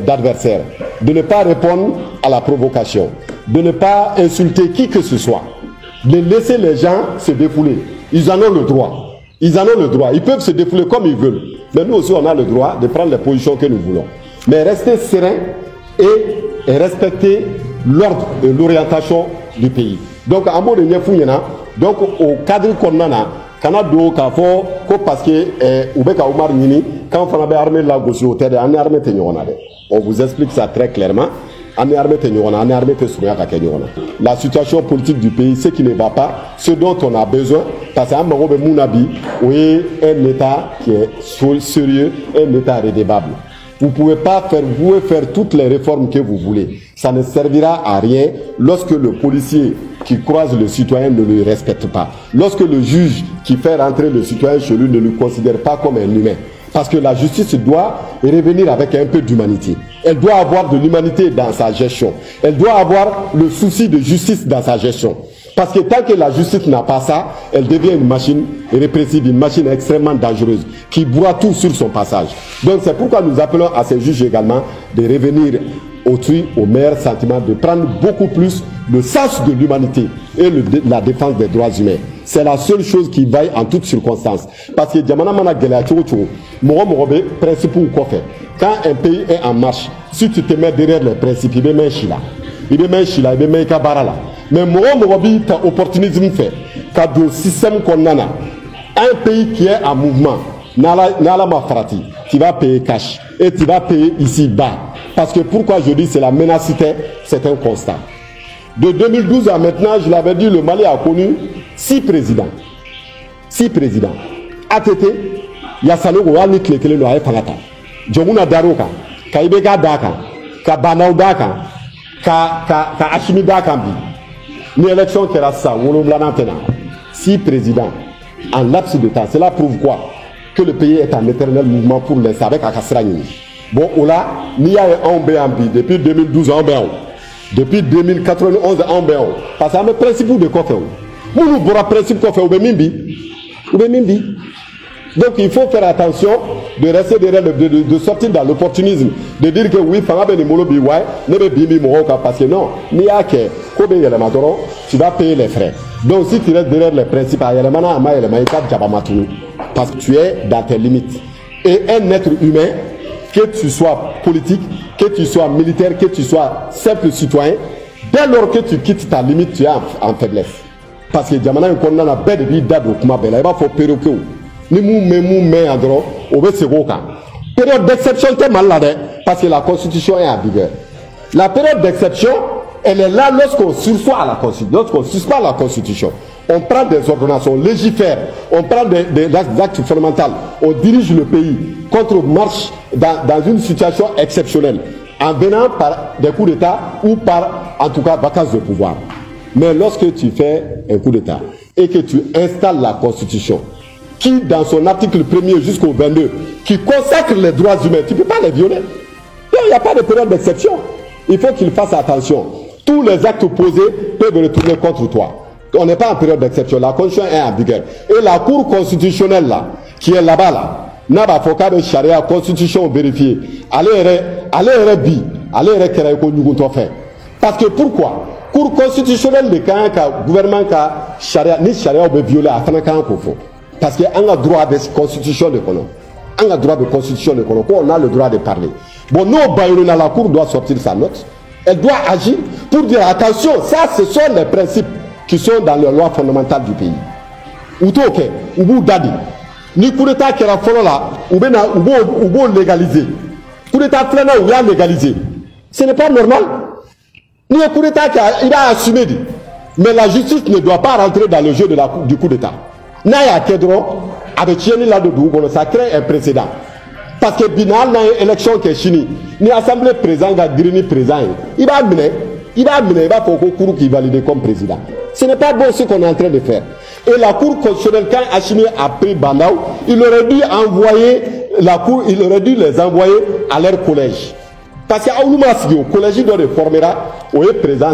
d'adversaire, de ne pas répondre à la provocation, de ne pas insulter qui que ce soit, de laisser les gens se défouler. Ils en ont le droit. Ils en ont le droit. Ils peuvent se défouler comme ils veulent. Mais nous aussi, on a le droit de prendre les positions que nous voulons. Mais rester serein et respecter l'ordre et l'orientation du pays. Donc, en mode de Nyefounyena, donc au cadre qu'on a, Canado, Kafo, parce que Oubeka Oumar Nini, quand on a armé la gauche au terre, on a armé Tenyona. On vous explique ça très clairement. On a armé Tenyona, on a armé Tessouyaka Kenyona. La situation politique du pays, ce qui ne va pas, ce dont on a besoin, parce qu'un Marobe Mounabi, oui, un État qui est sérieux, un État redevable. Vous ne pouvez pas faire toutes les réformes que vous voulez. Ça ne servira à rien lorsque le policier qui croise le citoyen ne le respecte pas. Lorsque le juge qui fait rentrer le citoyen chez lui ne le considère pas comme un humain. Parce que la justice doit revenir avec un peu d'humanité. Elle doit avoir de l'humanité dans sa gestion. Elle doit avoir le souci de justice dans sa gestion. Parce que tant que la justice n'a pas ça, elle devient une machine répressive, une machine extrêmement dangereuse, qui broie tout sur son passage. Donc c'est pourquoi nous appelons à ces juges également de revenir au meilleur sentiment, de prendre beaucoup plus le sens de l'humanité et la défense des droits humains. C'est la seule chose qui vaille en toutes circonstances. Parce que quand un pays est en marche, si tu te mets derrière les principes, il y a Mais Morobi, tu as opportunisme fait. Quand le système qu'on a, un pays qui est en mouvement, Nala Mafarati, tu vas payer cash et tu vas payer ici bas. Parce que pourquoi je dis c'est la ménacité, c'est un constat. De 2012 à maintenant, je l'avais dit, le Mali a connu 6 présidents. 6 présidents. ATT, Yassano Gouani Klekele Noae Fangata. Jomuna Daroka, Kaibeka Daka, Kabanao Daka, Ka Ashimi Dakambi. Une élection qui est ça, Woloblanantena. 6 présidents en laps de temps. Cela prouve quoi? Que le pays est en éternel mouvement pour l'instant avec Akassrani. Bon, là, il y a un BMB depuis 2012 en BAO. Depuis 2091 en BAO. Parce que c'est un principe de quoi faire. Nous nous avons un principe de quoi faire. Donc il faut faire attention de rester derrière, de sortir dans l'opportunisme, de dire que oui, parce que non, tu vas payer les frais. Donc si tu restes derrière les principes, parce que tu es dans tes limites. Et un être humain, que tu sois politique, que tu sois militaire, que tu sois simple citoyen, dès lors que tu quittes ta limite, tu es en faiblesse. Parce que Diamana est condamné à bête de vie d'Ado Kumabela, il va faut perroquer. Ni mou mais en droit, au Besseroka. Période d'exception, c'est malade, parce que la Constitution est en vigueur. La période d'exception, elle est là lorsqu'on sursoit à la Constitution, lorsqu'on suspend la Constitution. On prend des ordonnances, on légifère, on prend des actes fondamentaux, on dirige le pays contre marche dans une situation exceptionnelle, en venant par des coups d'État ou par, en tout cas, vacances de pouvoir. Mais lorsque tu fais un coup d'État et que tu installes la Constitution, qui, dans son article 1er jusqu'au 22, qui consacre les droits humains, tu ne peux pas les violer. Il n'y a pas de période d'exception. Il faut qu'il fasse attention. Tous les actes posés peuvent retourner contre toi. On n'est pas en période d'exception. La Constitution est en vigueur. Et la Cour constitutionnelle, là, qui est là-bas, là, n'a pas fait de charia, Constitution vérifiée. Allez, parce que pourquoi? Cour constitutionnelle, le gouvernement qui a charia, ni charia, on veut violer à Fanakan Kofo. Parce qu'on a droit de constitution de Kono. On a droit de constitution de Kono. On a le droit de parler. Bon, nous, la Cour doit sortir sa note. Elle doit agir pour dire attention, ça, ce sont les principes qui sont dans les lois fondamentales du pays. Outoke, Oubou Dadi. Ni coup d'État qui est la folle là, ou légaliser. Coup d'État plein là, ou légaliser. Ce n'est pas normal. Ni un coup d'État qui a assumé. Mais la justice ne doit pas rentrer dans le jeu du coup d'État. Naya Kedro, avec Chieni Ladodou, ça crée un précédent. Parce que Binal n'a une élection qui est chini, ni assemblée présent, ni présent. Il va mener, il va faire un cours qui valide comme président. Ce n'est pas bon ce qu'on est en train de faire. Et la Cour constitutionnelle, quand Hachimi a pris Bandaou, il aurait dû envoyer la Cour, il aurait dû les envoyer à leur collège. Parce qu'à Ouloumassi, au collège, il doit les former, au présent,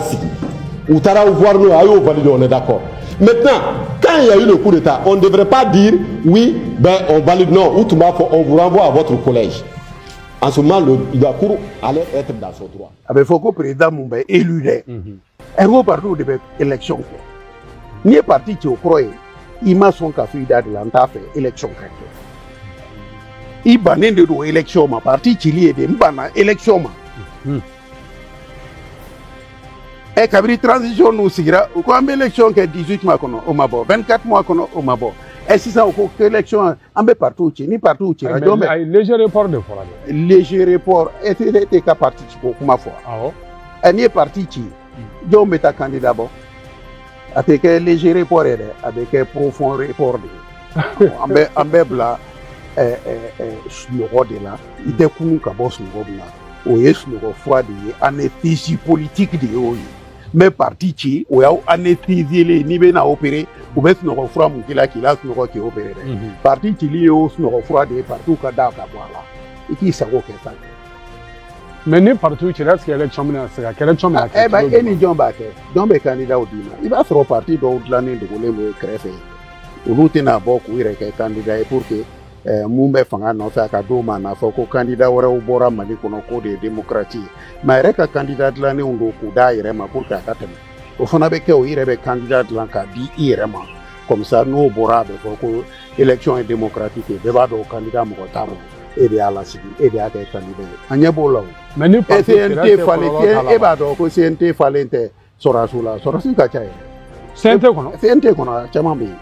ou Tara ou voir nous, aïe, valide, on est d'accord. Maintenant, quand il y a eu le coup d'État, on ne devrait pas dire oui, ben on valide, non, ou tout on vous renvoie à votre collège. En ce moment, la Cour allait être dans son droit. Il faut que le président Moumbé élu. Un gros parti de l'élection. Ni un parti qui croit, il m'a son café de l'anta fait élection. Il banne de l'élection, ma parti qui lié de m'bana élection. Et quand la transition nous sigira, ou quand l'élection qui est 18 mois au Mabo, 24 mois au Mabo, et si ça au cours l'élection en partout, ni partout, léger report de fois. Léger report, et c'est qu'à participer au ma foi. Et ni parti qui, je mets ta candidat bon, avec un léger report, avec un profond report. En bébla, le roi de là, il découvre qu'à boss le roi là, ou est le roi froid de anesthésie politique de haut. Mais parti qui ou a anesthésié les niveaux à opérer ou bien nous refroid mon qu'il a qui est opéré parti qui lié au nous refroid de partout qu'à voilà et qui ça vaut que ça mais ne partout qui reste élection c'est à quelle élection eh ben et ni John candidat au Dima il va faire parti dans l'année de voler créer ou nous tenons beaucoup il est candidat pour que Mumbe fanga no fa ka do mana fa ko candidat wara u bora mali ko no ko de démocratie mais reka candidat la ne ndo ko da irema pour ka katem o fana be ke o irebe candidat la ka di irema comme ça no bora be ko élection démocratique be ba do candidat mo ko tamo e de ala sigi e de aka candidat anya bolo mais ni CNT fallait e ba do ko CNT fallait Sorasi ka ca CNT kɔnɔ CNT kɔnɔ caman bɛ yen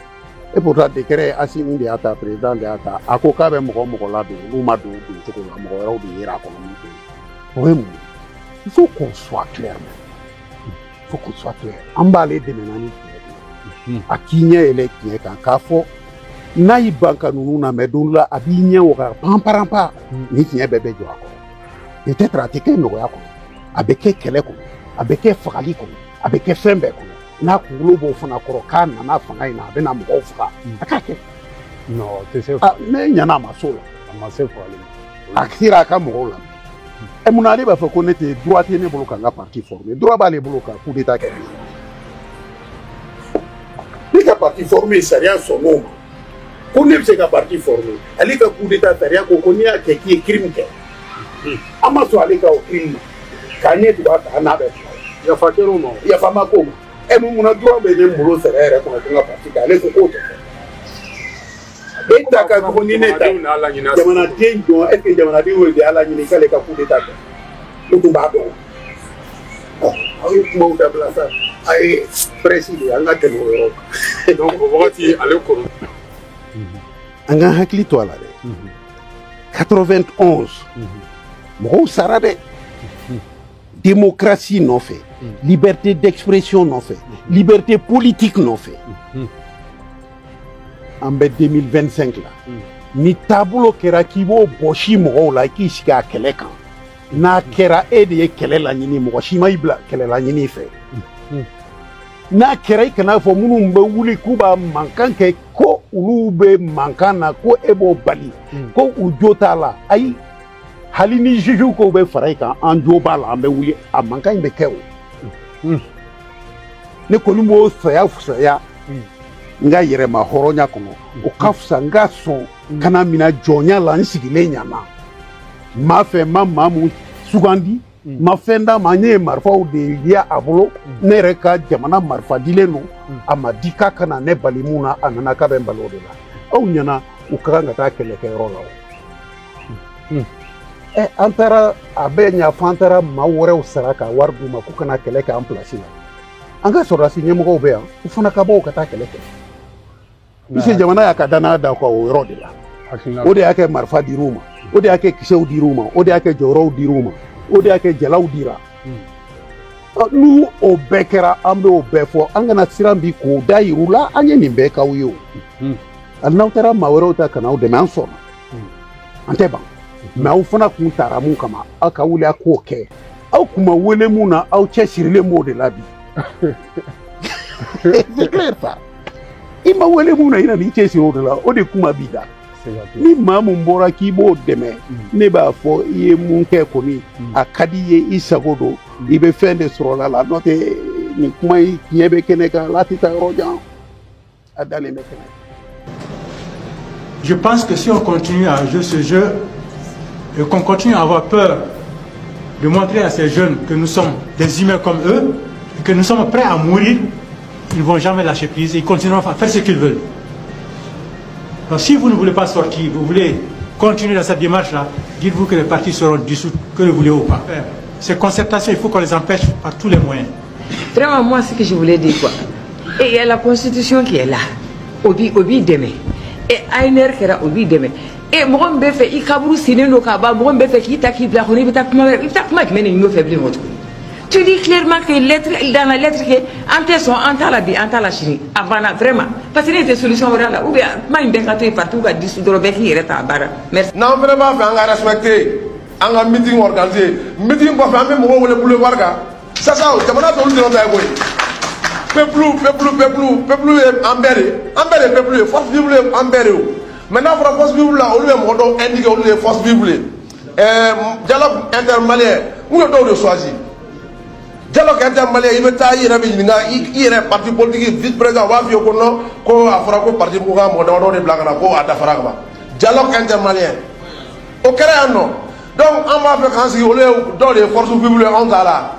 et pourtant décret Assimi de y'a ta président de y'a ta a ko k'a bɛ mɔgɔ la don n'u ma don cogo la mɔgɔ wɛrɛw de yera kɔnɔ min kɛ o ye mun il faut qu'on soit clair il faut qu'on soit clair an b'ale dɛmɛ ni tiɲɛ a k'i ɲɛ yɛlɛ tiɲɛ kan k'a fɔ n'a y'i ban ka ninnu na mɛ don la a b'i ɲɛ waga panparanpa ni tiɲɛ bɛɛ bɛ jɔ a kɔrɔ peut-être a tɛ kɛ nɔgɔya kɔnɔ a bɛ kɛ kɛlɛ kɔnɔ a bɛ kɛ fagali kɔnɔ a bɛ kɛ fɛn bɛɛ kɔnɔ n'a kunkolo b'o fana kɔrɔ k'a nana fanga in na a bɛ na mɔgɔw faga a k'a kɛ non tɛ se ne ɲana a ma s'o la a ma se fagali a sera a ka mɔgɔw la ɛ munna ale b'a fɔ ko ne tɛ droit tɛ ne bolo ka n ka parti former droit b'ale bolo ka coup d'état kɛ ne ka parti former sariya sɔnn'o ma ko ne bɛ se ka parti former ale ka coup d'état sariya ko n'i y'a kɛ k'i ye crime kɛ an ma sɔn ale ka o crime ma k'a ɲɛ tugu a kan n'a bɛ fila yafa kɛr'o ma yafa ma k'o ma ɛ munna droit bɛ ne bolo sariya yɛrɛ kɔnɔ ko n ka parti kɛ ale ko k'o tɛ fɛ e ta ka jugu ni ne ta jamanaden jɔn est ce que jamanaden y'o de y'ala ɲini k'ale ka coup d'état kɛ ne tun b'a dɔn aw ye kumaw dabila sa a ye presse de an ka tɛmɛ o yɔrɔ kan donc o wagati ale kɔrɔ an ka hakili to a la dɛ 91 mɔgɔw sara dɛ démocratie nɔfɛ liberté d'expression nɔfɛ liberté politique nɔfɛ an bɛ 2025 la ni taabolo kɛra k'i b'o bɔsi mɔgɔw la i k'i sigi a kɛlɛ kan n'a kɛra e de ye kɛlɛ laɲini mɔgɔ si ma i bila kɛlɛ laɲini fɛ n'a kɛra i kana fɔ minnu bɛ wuli k'u b'a mankan kɛ ko olu bɛ mankan na ko e b'o bali ko u jo t'a la ayi hali ni juge ko bɛ fara i kan an jo b'a la an bɛ wuli a mankan in bɛ kɛ o ne kɔni b'o saya fisaya n ka yɛrɛma hɔrɔnya kɔnɔ o ka fisa n ka sɔn kana mina jɔnya la n sigilen ɲana m'a fɛ n ma maa mun sugandi n ma fɛn d'a ma n ye marifaw de ye a bolo ne yɛrɛ ka jamana marifa dilen don a ma di k'a kana ne bali mun na a nana k'a bɛ n bali o de la aw ɲɛna u ka kan ka taa kɛlɛkɛyɔrɔ la o an taara a bɛ ɲafɔ an taara maa wɛrɛw sara ka wari d'u ma k'u kana kɛlɛ kɛ an pilasi la an ka sɔrɔdasi ɲɛmɔgɔw bɛ yan u fana ka bɔ u ka taa kɛlɛ kɛ puisque jamana y'a ka danaya da o yɔrɔ de la o de y'a kɛ marifa dir'u ma o de y'a kɛ kisɛw dir'u ma o de y'a kɛ jɔyɔrɔw dir'u ma o de y'a kɛ jalaw dira n'u o bɛɛ kɛra an bɛ o bɛɛ fɔ an kana siran bi k'o da yir'u la an ye nin bɛɛ k'aw ye o hali n'aw taara maa wɛrɛw ta ka n'aw dɛmɛ an sɔnna an tɛ ban mɛ aw fana kun taara mun kama aw ka wuli a k'o kɛ aw kun ma wele mun na aw cɛ sirilen b'o de la bi c'est clair ça i ma wele mun na i na n'i cɛ siri o de la o de kuma b'i da ni maa mun bɔra k'i b'o dɛmɛ ne b'a fɔ i ye mun kɛ kɔni a ka di i ye i sago don i bɛ fɛn de sɔrɔ la la n'o tɛ nin kuma in tiɲɛ bɛ kɛnɛ kan la tɛ taa yɔrɔ jan a dalen bɛ kɛnɛ. Je pense que si on continue à jouer ce jeu et qu'on continue à avoir peur de montrer à ces jeunes que nous sommes des humains comme eux, et que nous sommes prêts à mourir, ils ne vont jamais lâcher prise et ils continueront à faire ce qu'ils veulent. Donc si vous ne voulez pas sortir, vous voulez continuer dans cette démarche-là, dites-vous que les partis seront dissous, que le voulez ou pas. Ces concertations, il faut qu'on les empêche par tous les moyens. Vraiment, moi, ce que je voulais dire, quoi. Et il y a la Constitution qui est là. Obi demain. Et Aïner qui est là, Obi demain. Et moi, je fais, il y a un sinéno, moi, je fais, il y a un tu dis clairement que dans la lettre que ante sont anta la Chine avant vraiment parce que c'est des solutions là ou bien même bien quand tu es partout va dissoudre bec il est à barre merci non vraiment on va respecter un meeting organisé meeting pour faire même on le boulevard là ça jamana to lu da boy peuple embêté peuple force vive embêté maintenant pour force vive là on lui mo do indiquer on lui force vive dialogue intermalien on le do choisir dialogue intermalien il veut tailler il est parti politique vice président va faire non ko afra ko parti ko ga mo do de blagana ko adafara ba dialogue intermalien au créa non donc on va faire quand si on est dans les forces vives on là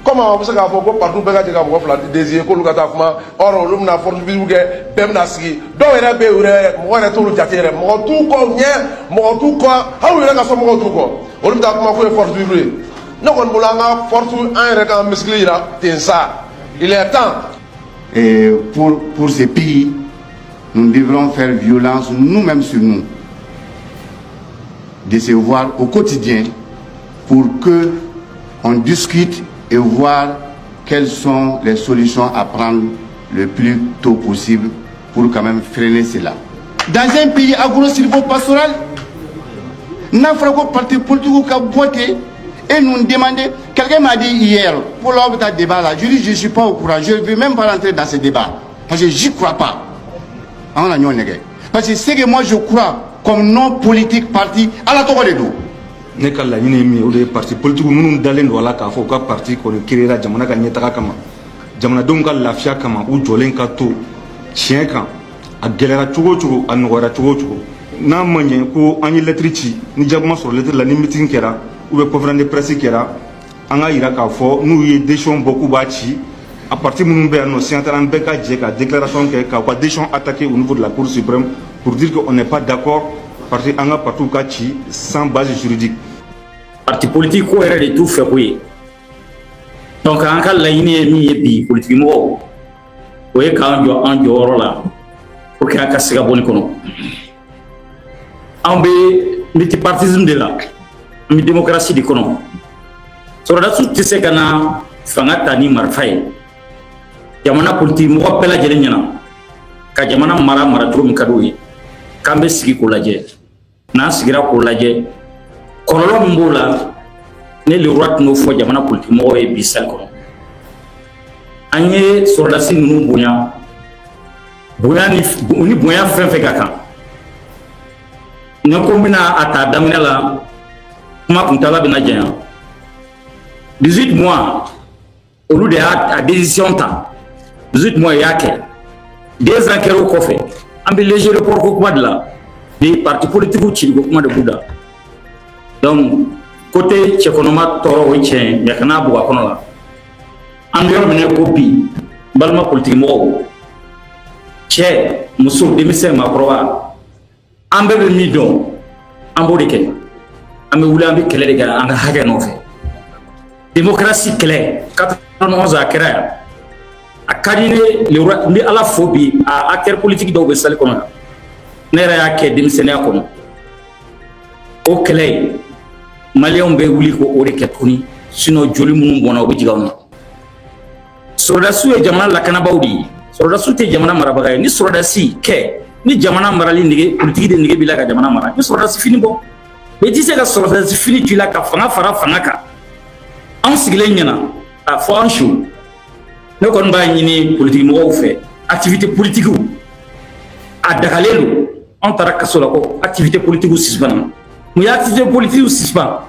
comment on peut se faire ko partout be ga diga mo fla désir ko lu ga ta fuma oro lu na force vive ke bem na sigi do ere be ure mo ere to lu jatere mo tout ko nye mo tout ko ha ure ga so mo tout ko o lu ta kuma ko force vive Il est temps. Et pour ces pays, nous devrons faire violence nous-mêmes sur nous, de se voir au quotidien pour que on discute et voir quelles sont les solutions à prendre le plus tôt possible pour quand même freiner cela. Dans un pays agro-silvo-pastoral, n'a pas de parti politique qui a voté et nous demandé. Quelqu'un m'a dit hier, pour l'autre débat là, je dis je ne suis pas au courant, je ne veux même pas rentrer dans ce débat, parce que j'y crois pas. Parce que c'est que moi je crois comme non politique parti à la tour de dos. Ne ka laɲini ye min ye o de ye parti politique minnu dalen don a la k'a fɔ u ka parti kɔni créera jamana ka ɲɛtaga kama jamanadenw ka lafiya kama u jɔlen ka to tiɲɛ kan a gɛlɛyara cogo o cogo a nɔgɔyara cogo o cogo n'a ma ɲɛ ko an ye lɛtiri ci ni jaabi sɔrɔ lɛtiri la ni meeting kɛra ou bien conférence de presse kɛra an ka yira k'a fɔ n'u ye décision bɔ k'u b'a ci a parti minnu bɛ yan nɔ signataires an bɛɛ ka jɛ ka déclaration kɛ k'u ka décision attaquer au niveau de la Cour suprême pour dire qu'on n'est pas d'accord parce que an ka parti ka ci sans base juridique. Parti politique ko yɛrɛ de t'u fɛ ko ye donc an ka laɲini ye min ye bi politique mɔgɔw o ye k'an jɔ an jɔyɔrɔ la pour que an ka se ka bɔ nin kɔnɔ an bɛ multipartisme de la an bɛ démocratie de kɔnɔ sɔrɔdasiw tɛ se ka na fanga ta ni marifa ye jamana politique mɔgɔ bɛɛ lajɛlen ɲɛna ka jamana mara cogo min ka d'u ye k'an bɛ sigi k'o lajɛ n'an sigira k'o lajɛ kɔlɔlɔ min b'o la ne le roi t'o fɔ jamana politique mɔgɔw ye bi sali kɔnɔ an ye sɔrɔdasi ninnu bonya ni bonya fɛn fɛn ka kan ne ko n bɛna a ta daminɛ la kuma kuntala bɛna janya 18 mois olu de y'a décision ta 18 mois y'a kɛ 2 ans kɛra o kɔfɛ an bɛ léger report ko kuma de la ni parti politique ci ko kuma de b'u da donc côté cɛkɔnɔma tɔɔrɔ o ye tiɲɛ ye mais kana bugɔ a kɔnɔ la an bɛ yɔrɔ minɛ ko bi n balima politique mɔgɔw cɛ muso denmisɛn maakɔrɔba an bɛɛ bɛ min dɔn an b'o de kɛ an bɛ wuli an bɛ kɛlɛ de kɛ an ka hakɛ nɔfɛ démocratie kɛlɛ 91 a kɛra yan a ka di ne n bɛ ala fo bi a acteur politique dɔw bɛ salle kɔnɔ yan ne yɛrɛ y'a kɛ denmisɛnniya kɔnɔ o kɛlɛ maliyɛnw bɛ wuli ko o de kɛ tuguni sinon joli minnu bɔnna o bɛ jigin anw na sɔrɔdasiw ye jamana lakanabaaw de ye sɔrɔdasiw tɛ jamana marabaga ye ni sɔrɔdasi kɛ ni jamana marali nege politique de nege b'i la ka jamana mara ni sɔrɔdasi fini bɔ mais i tɛ se ka sɔrɔdasi fini to i la ka fanga fara fanga kan anw sigilen ɲɛna a fɔ an su ne kɔni b'a ɲini politique mɔgɔw fɛ activité politique a dagalen don anw taara kaso la ko activité politique suspend mun ye activité politique suspend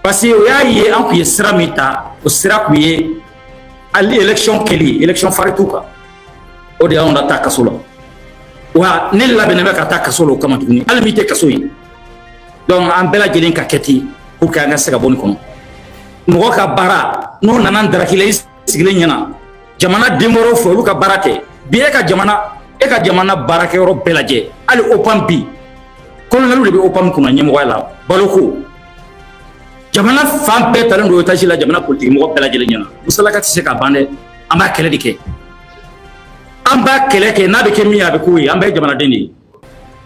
parce que o y'a ye an kun ye sira min ta o sira kun ye hali élection kɛli élection fari t'u kan o de y'anw la taa kaso la wa ne labɛnnen bɛ ka taa kaso la o kama tuguni hali min tɛ kaso ye donc an bɛɛ lajɛlen ka kɛ ten pour que an ka se ka bɔ nin kɔnɔ mɔgɔ ka baara n'o nana n darakila i sigilen ɲɛna jamana den wɛrɛw fɛ olu ka baara kɛ bi e ka jamana baarakɛyɔrɔ bɛɛ lajɛ hali OPAM bi colonel de bɛ OPAM kunna ɲɛmɔgɔya la baloko jamana fan bɛɛ talen don étage la jamana politique mɔgɔ bɛɛ lajɛlen ɲɛna musalaka tɛ se ka ban dɛ an b'a kɛlɛ de kɛ an b'a kɛlɛ kɛ n'a bɛ kɛ min ye a bɛ k'o ye an bɛɛ ye jamanaden de ye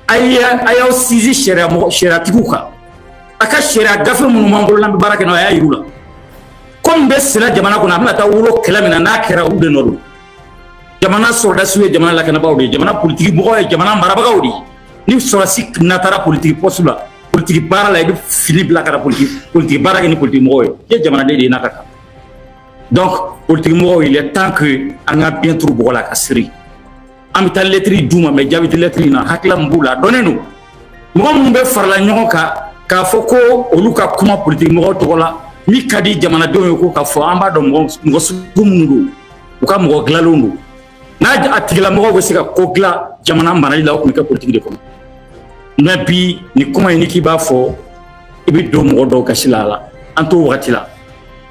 a y'aw sinsin sariyatigiw kan a ka sariya gafe minnu b'an bolo n'an bɛ baara kɛ n'o ye a y'a yir'u la komi bɛ sɛnɛ jamana kɔnɔ a bɛna taa wolo kɛlɛ min na n'a kɛra olu de nɔ don jamana sɔrɔdasiw ye jamana lakanabagaw de ye jamana politique mɔgɔw ye jamana marabagaw de ye ni sɔrɔdasi natara politique poste la politique baara la i bɛ fini bila ka na politique baara kɛ ni politique mɔgɔw ye i ye jamanaden de ye n'a ka kan donc politique mɔgɔw il est temps que an ka biɲɛ turu bɔgɔ la ka siri an bɛ taa lettre d'u ma mais jaabi tɛ lettre in na hakilila min b'u la a dɔnnen don mɔgɔ minnu bɛ farala ɲɔgɔn kan k'a fɔ ko olu ka kuma politique mɔgɔw tɔgɔ la min ka di jamanadenw ye ko k'a fɔ an b'a dɔn mɔgɔ sugu minnu don u ka mɔgɔ dilanlenw don n'a a tigilamɔgɔw bɛ se ka ko dilan jamana marali la o tun bɛ kɛ politique de kɔnɔ mais bi nin kuma in ni k'i b'a fɔ i bɛ don mɔgɔ dɔw gasi la a la an t'o wagati la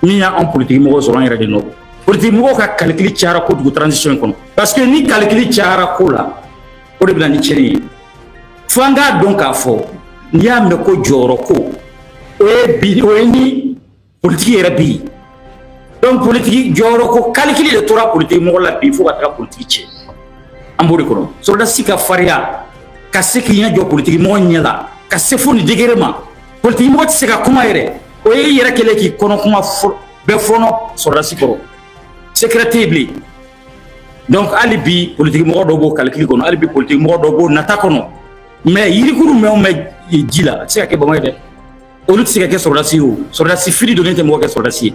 min y'an politique mɔgɔw sɔrɔ an yɛrɛ de nɔ politique mɔgɔw ka calcul cayara kojugu transition in kɔnɔ parce que ni calcul cayara ko la o de bɛ na ni tiɲɛni ye fo an k'a dɔn k'a fɔ n'i y'a mɛn ko jɔyɔrɔ ko o ye ni politique yɛrɛ bi yen donc politique jɔyɔrɔ ko calcul de tora politique mɔgɔ la bi fo ka taga politique cɛ an b'o de kɔnɔ sɔrɔdasi ka fariya ka se k'i ɲɛ jɔ politique mɔgɔ ɲɛ la ka se fo nin degré ma politique mɔgɔ tɛ se ka kuma yɛrɛ o ye i yɛrɛ kɛlen k'i kɔnɔ kuma bɛɛ fɔnɔ sɔrɔdasi kɔrɔ secret tɛ yen bilen donc hali bi politique mɔgɔ dɔw b'o calcul kɔnɔ hali bi politique mɔgɔ dɔw b'o nata kɔnɔ mais yirikuru mɛn o mɛn ji la a tɛ se ka kɛ bama ye dɛ olu tɛ se ka kɛ sɔrɔdasi ye o sɔrɔdasi fili donnen tɛ mɔgɔ kɛ sɔrɔdasi ye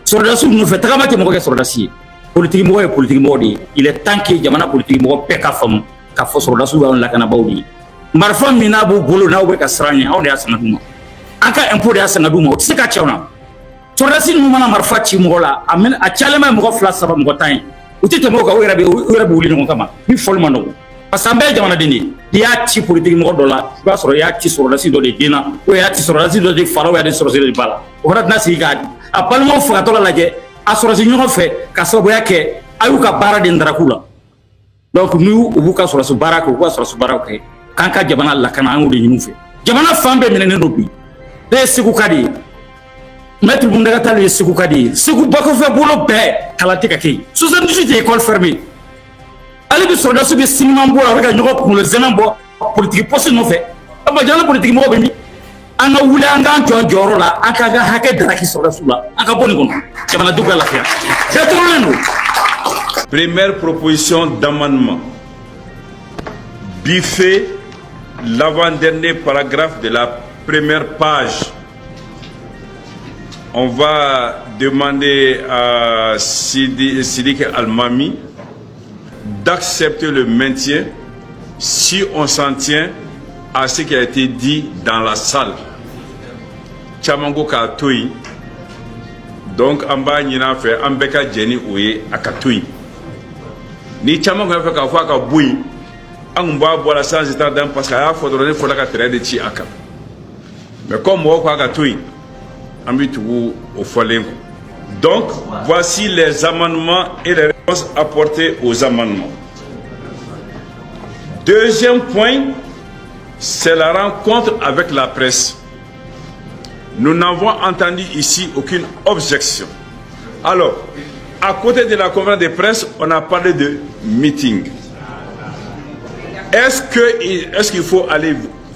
sɔrɔdasi nɔfɛ tagama tɛ mɔgɔ kɛ sɔrɔdasi ye politique mɔgɔ ye politique mɔgɔ de ye il est temps que jamana politique mɔgɔ bɛɛ ka faamu k'a fɔ sɔrɔdasiw y'anw lakanabaaw de ye marifa min n'a b'u bolo n'aw bɛ ka siran ɲɛ anw de y'a san ka d'u ma an ka impôt de y'a san ka d'u ma o tɛ se ka cɛw na sɔrɔdasi ninnu mana marifa ci mɔgɔ la a cayalenba ye mɔgɔ 2 3 mɔgɔ 10 ye u tɛ tɛmɛ o kan u yɛrɛ bɛ wuli ɲɔgɔn kama ni fɔli man nɔgɔn parce que an bɛɛ ye jamanaden de ye n'i y'a ci politique mɔgɔ dɔ la i b'a sɔrɔ i y'a ci sɔrɔdasi dɔ de den na ou i y'a ci sɔrɔdasi dɔ de fa la ou i y'a di sɔrɔdasi dɔ de ba la o fana tɛna sigi k'a a balimaw fagatɔ la lajɛ a sɔrɔdasi ɲɔgɔn fɛ ka sababuya kɛ a y'u ka baara de ndarak'u la donc n'u b'u ka sɔrɔdasi baara kɛ u k'u ka sɔrɔdasi baaraw kɛ k'an ka jamana lakana an y'o de ɲini u fɛ jamana fan bɛɛ minɛnen don bi ne ye Segu ka de ye maître Bundaka Tall ye Segu ka de ye Segu bakɔfɛ bolo bɛɛ kalan tɛ ka kɛ yen 78 ye école fermée ale bi sɔrɔdasi bɛ siniman bɔ a bɛ ka ɲɔgɔn kunkolo zɛmɛ bɔ politique poste nɔfɛ a ma jamana politique mɔgɔ bɛ min an ka wuli an k'an jɔ jɔyɔrɔ la an k'an ka hakɛ daraki sɔrɔdasiw la an ka bɔ nin kɔnɔ jamanadenw ka lafiya jɛtɔrɔlen don. Première proposition d'amendement biffé l'avant-dernier paragraphe de la première page. On va demander à Sidiki Al-Mami d'accepter le maintien si on s'en tient à ce qui a été dit dans la salle. Chamango Katoui. Donc, en bas, il y a un beka Jenny Ouye à Katoui. Ni Chamango a fait qu'à fois qu'à Boui, on va boire la sans état d'un parce qu'il faudrait que de Chi Aka. Mais comme moi, à Katoui, on va au Folengo. Donc, voici les amendements et les réponses apportées aux amendements. Deuxième point, c'est la rencontre avec la presse. Nous n'avons entendu ici aucune objection. Alors, à côté de la conférence de presse, on a parlé de meeting. Est-ce qu'il faut aller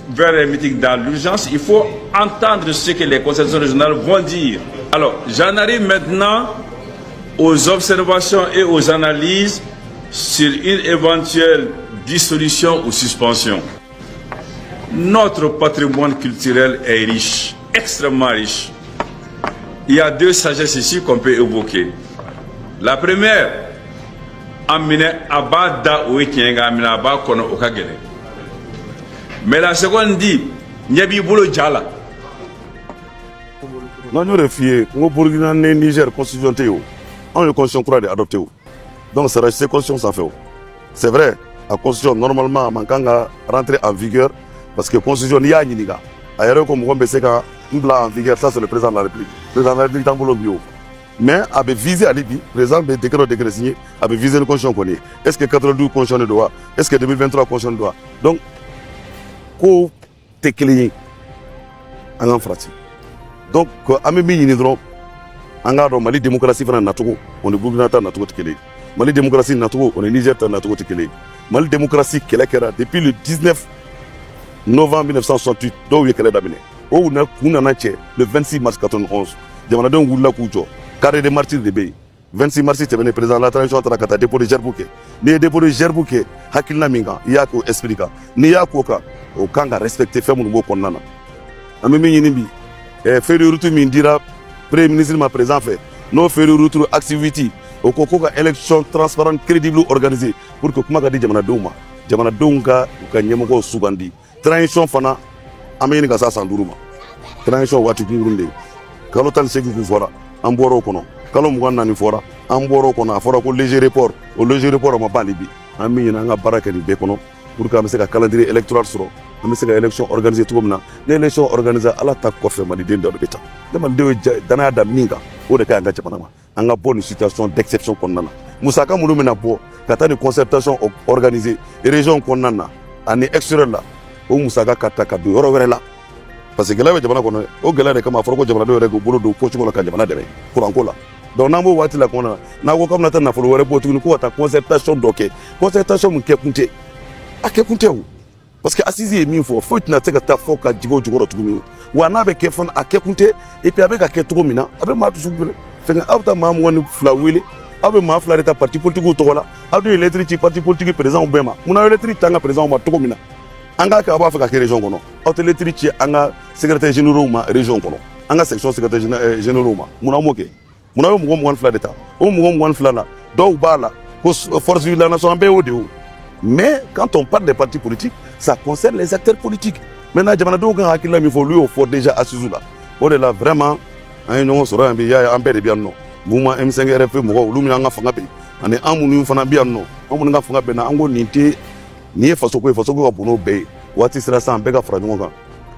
vers les meetings dans l'urgence? Il faut entendre ce que les concertations régionales vont dire. Alors, j'en arrive maintenant aux observations et aux analyses sur une éventuelle dissolution ou suspension. Notre patrimoine culturel est riche, extrêmement riche. Il y a 2 sagesses ici qu'on peut évoquer. La première, mais la seconde dit, Nyabi Bolo Djala. Non, nous refions, nous Burkina Niger, constitution Théo. On est constitution croix d'adopter. Donc, c'est la constitution ça fait. C'est vrai, la constitution, normalement, manquant rentrer en vigueur, parce que la constitution, il y a une niga. Ailleurs, comme on peut dire en vigueur, ça c'est le président de la République. Le président de la République, dans le bio. Mais, avec visé à l'IBI, le président de décret signé, avec visé la constitution qu'on est. Est-ce que 92 constitution de droit? Est-ce que 2023 constitution de droit? Donc, ko te kelen an ka farati donc an bɛ min ɲini dɔrɔn an k'a dɔn Mali démocratie fana nacogo o ni Burkina ta nacogo tɛ kelen ye Mali démocratie nacogo o ni Niger ta nacogo tɛ kelen ye Mali démocratie kɛlɛ kɛra depuis le 19 novembre 1968 dɔw ye kɛlɛ daminɛ o kun nana cɛ le 26 mars 91 jamanadenw wulila k'u jɔ carré des martyrs de bɛ yen 26 mars tɛmɛnen président de la transition taara ka taa dépôt de gerbe kɛ n'i ye dépôt de gerbe kɛ hakilina min kan i y'a k'o esprit kan n'i y'a k'o kan o kan ka respecter fɛn minnu b'o kɔnɔna na an bɛ min ɲini bi feuille de route min dira premier ministre ma président fɛ n'o feuille de route activité o ko ko ka élection transparente crédible organisée pour que kuma ka di jamanadenw ma jamanadenw ka u ka ɲɛmɔgɔw sugandi transition fana an bɛ ɲini ka se a san 5 ma transition waati kunkurun de ye kalo 18 kun fɔra an bɔra o kɔnɔ kalo 24 fɔra an bɔra o kɔnɔ a fɔra ko léger report o léger report o ma ban bi an bɛ ɲini an ka baara kɛ nin bɛɛ kɔnɔ pour que an bɛ se ka calendrier électoral sɔrɔ an bɛ se ka élection organiser cogo min na ni élection organiser ala ta kɔfɛ maliden dɔ de bɛ taa ni malidenw ye danaya da min kan o de ka ɲi an ka jamana ma an ka bɔ nin situation d'exception kɔnɔna na musaka minnu bɛna bɔ ka taa nin concertation organiser région kɔnɔna na ani extérieur la o musaka ka ta ka don yɔrɔ wɛrɛ la parce que gɛlɛya bɛ jamana kɔnɔ o gɛlɛya de kama a fɔra ko jamanadenw yɛrɛ k'u bolo don poche kɔnɔ ka jamana dɛmɛ courant ko la donc n'an b'o waati la kɔnɔna na n'a ko k'a bɛna taa nafolo wɛrɛ bɔ tuguni ko ka taa concertation dɔ kɛ concertation min kɛ kun tɛ a kɛ kun tɛ o parce que assise ye min fɔ foyi tɛna se ka taa fɔ ka jigin o jukɔrɔ tuguni wa n'a bɛ kɛ fana a kɛ kun tɛ et puis a bɛ ka kɛ cogo min na a bɛ maa dusu wele fɛnkɛ aw bɛ taa maa 22 wele aw bɛ maa 2 de ta parti politigiw tɔgɔ la aw de ye lettre ci parti politique présidentw bɛɛ ma munna aw ye lettre ci an ka présidentw ma cogo min na an k'a kɛ a b'a fɛ ka kɛ région kɔnɔ aw tɛ lettre ci an ka secrétaire généraux ma région kɔnɔ an ka section secrétaire généraux ma munna aw m'o kɛ munna aw ye mɔgɔ 22 de ta o mɔgɔ 22 na dɔw b'a la ko force vive la nation an bɛɛ y'o de ye mais quand on parle des partis politiques ça concerne les acteurs politiques maintenant jamanadenw kan hakilila min fɔ olu y'o fɔ déjà assise la o de la vraiment an ye ɲɔgɔn sɔrɔ yan bi y'a ye an bɛɛ de bɛ yan nɔ mouvement M5 RFP mɔgɔw olu min an ka fanga bɛ yen ani an minnu fana bɛ yan nɔ an minnu ka fanga bɛ na an ko nin tɛ nin ye fasoko ye fasoko ka bon n'o bɛɛ ye waati sera sisan bɛɛ ka fara ɲɔgɔn kan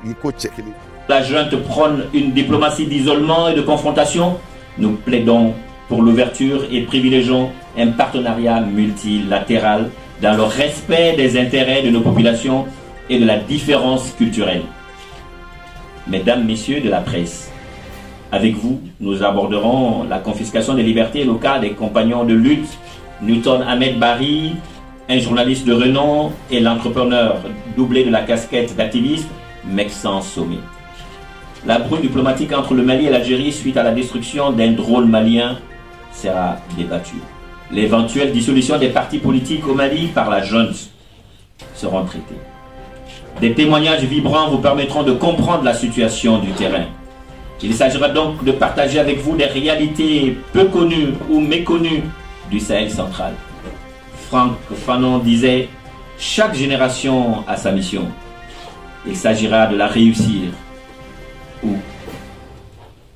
i ko cɛ kelen. La junte prône une diplomatie d'isolement et de confrontation. Nous plaidons pour l'ouverture et privilégions un partenariat multilatéral dans le respect des intérêts de nos populations et de la différence culturelle. Mesdames, Messieurs de la presse, avec vous, nous aborderons la confiscation des libertés locales des compagnons de lutte, Newton Ahmed Barry, un journaliste de renom, et l'entrepreneur doublé de la casquette d'activiste, Meksan Somé. La brouille diplomatique entre le Mali et l'Algérie suite à la destruction d'un drone malien sera débattue. L'éventuelle dissolution des partis politiques au Mali par la junte seront traités. Des témoignages vibrants vous permettront de comprendre la situation du terrain. Il s'agira donc de partager avec vous des réalités peu connues ou méconnues du Sahel central. Franck Fanon disait « Chaque génération a sa mission. Il s'agira de la réussir ou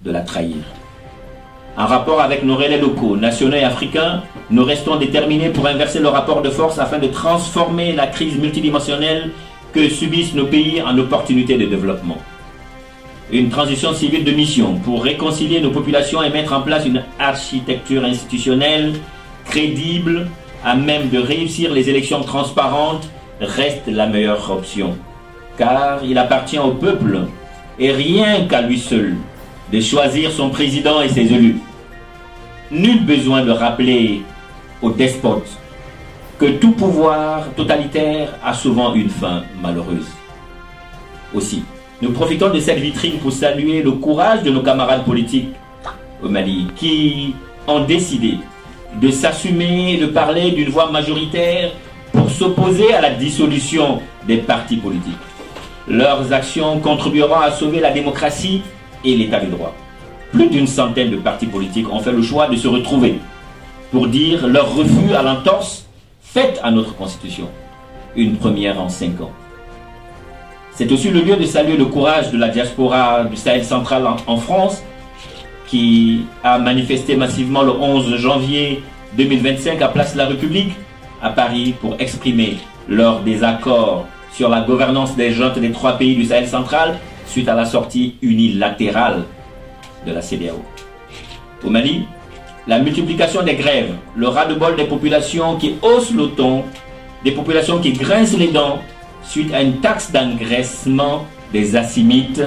de la trahir. » En rapport avec nos relais locaux, nationaux et africains, nous restons déterminés pour inverser le rapport de force afin de transformer la crise multidimensionnelle que subissent nos pays en opportunité de développement. Une transition civile de mission pour réconcilier nos populations et mettre en place une architecture institutionnelle crédible à même de réussir les élections transparentes reste la meilleure option. Car il appartient au peuple, et rien qu'à lui seul, de choisir son président et ses élus. Nul besoin de rappeler aux despotes que tout pouvoir totalitaire a souvent une fin malheureuse. Aussi, nous profitons de cette vitrine pour saluer le courage de nos camarades politiques au Mali qui ont décidé de s'assumer et de parler d'une voix majoritaire pour s'opposer à la dissolution des partis politiques. Leurs actions contribueront à sauver la démocratie et l'état de droit. Plus d'une centaine de partis politiques ont fait le choix de se retrouver pour dire leur refus à l'entorse faite à notre constitution. Une première en 5 ans. C'est aussi le lieu de saluer le courage de la diaspora du Sahel central en France qui a manifesté massivement le 11 janvier 2025 à Place de la République à Paris pour exprimer leur désaccord sur la gouvernance des juntes des 3 pays du Sahel central suite à la sortie unilatérale de la CEDEAO. Au Mali, la multiplication des grèves, le ras-le-bol des populations qui haussent le ton, des populations qui grincent les dents suite à une taxe d'engraissement des Hassimites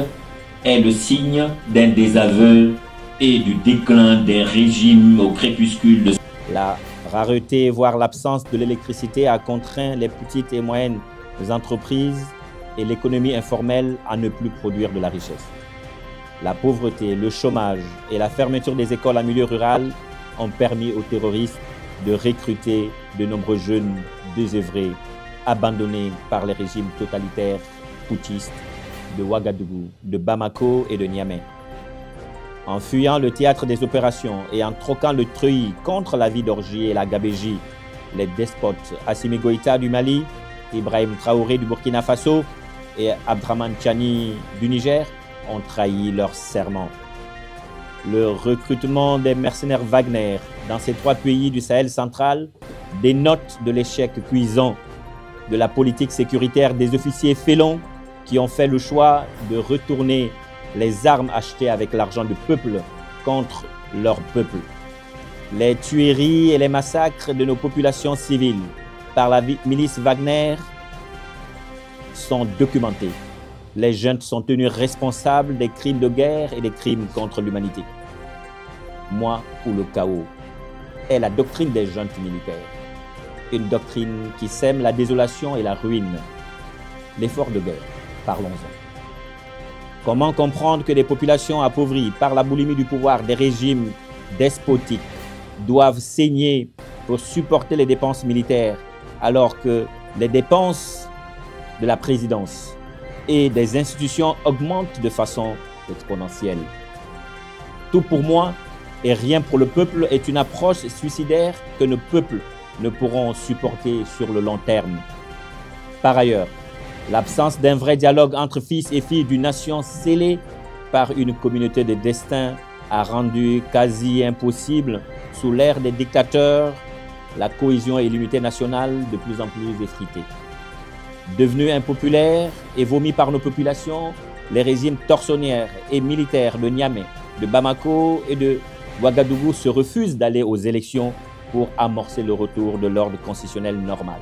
est le signe d'un désaveu et du déclin d'un régime au crépuscule de... La rareté, voire l'absence de l'électricité a contraint les petites et moyennes entreprises et l'économie informelle à ne plus produire de la richesse. La pauvreté, le chômage et la fermeture des écoles en milieu rural ont permis aux terroristes de recruter de nombreux jeunes désœuvrés, abandonnés par les régimes totalitaires putschistes de Ouagadougou, de Bamako et de Niamey. En fuyant le théâtre des opérations et en troquant le treuil contre la vie d'orgie et la gabégie, les despotes Assimi Goïta du Mali, Ibrahim Traoré du Burkina Faso et Abdraman Tchani du Niger ont trahi leur serment. Le recrutement des mercenaires Wagner dans ces 3 pays du Sahel central dénote de l'échec cuisant de la politique sécuritaire des officiers félons qui ont fait le choix de retourner les armes achetées avec l'argent du peuple contre leur peuple. Les tueries et les massacres de nos populations civiles par la milice Wagner sont documentés. les juntes sont tenus responsables des crimes de guerre et des crimes contre l'humanité. Moi ou le chaos est la doctrine des juntes militaires. Une doctrine qui sème la désolation et la ruine. L'effort de guerre, parlons-en. Comment comprendre que des populations appauvries par la boulimie du pouvoir des régimes despotiques doivent saigner pour supporter les dépenses militaires alors que les dépenses de la présidence et des institutions augmentent de façon exponentielle? Tout pour moi et rien pour le peuple est une approche suicidaire que nos peuples ne pourront supporter sur le long terme. Par ailleurs, l'absence d'un vrai dialogue entre fils et filles d'une nation scellée par une communauté de destin a rendu quasi impossible, sous l'ère des dictateurs, la cohésion et l'unité nationale de plus en plus effritées. Devenus impopulaires et vomis par nos populations, les régimes tortionnaires et militaires de Niamey, de Bamako et de Ouagadougou se refusent d'aller aux élections pour amorcer le retour de l'ordre constitutionnel normal.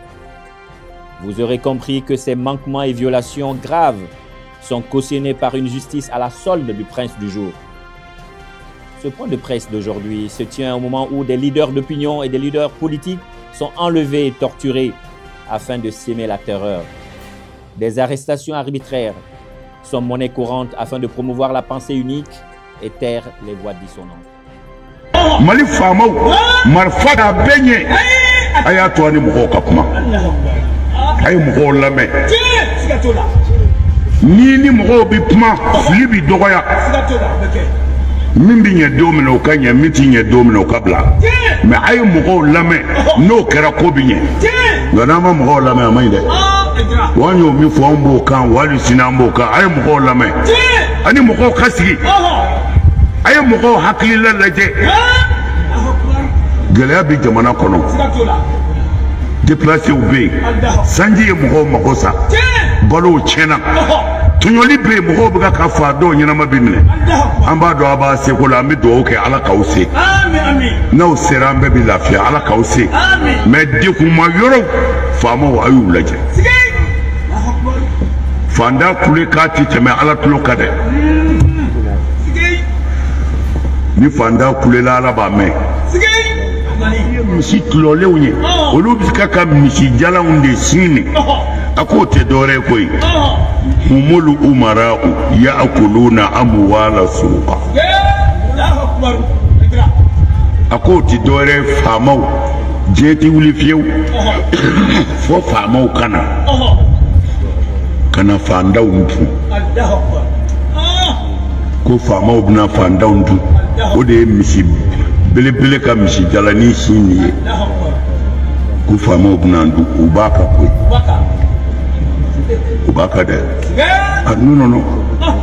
Vous aurez compris que ces manquements et violations graves sont cautionnés par une justice à la solde du prince du jour. Ce point de presse d'aujourd'hui se tient au moment où des leaders d'opinion et des leaders politiques sont enlevés et torturés afin de s'aimer la terreur. Des arrestations arbitraires sont monnaie courante afin de promouvoir la pensée unique et taire les voix dissonantes. Mali Famou, Marfada Benye, Ayatouani Mokokapma, Ay Moko Lame, Nini Moko Bipma, Libi Doya, Mimbi Domino Kanya, meeting Domino Kabla, mais Ay Moko Lame, no Kerakobine, Ganama Moko Lame, Minde, one of me for Mboka, Wali Sinamboka, Ay Moko Lame, Ani Moko Kasi. Aye moko hakilila laje gele abi jamana kono déplacé ube sanji moko makosa balo chena tunyoli be moko buga kafa do nyina mabimne amba do aba se ko la mi do ke ala kawse amen na usera mbe bi lafia ala kawse amen mais diku ma yoro famo ayu laje fanda kule kati teme ala tulo kade ni fanda kulela ala ba me misi tulole unye olu biskaka misi jala unde sini akote dore koi humulu umara ya akuluna amwala suqa akote dore famau jeti wuli fieu fo famau kana fanda untu ko famau bna fanda untu o de misi bele ka misi jalani sini ko famau bna ndu ubaka ko ubaka de non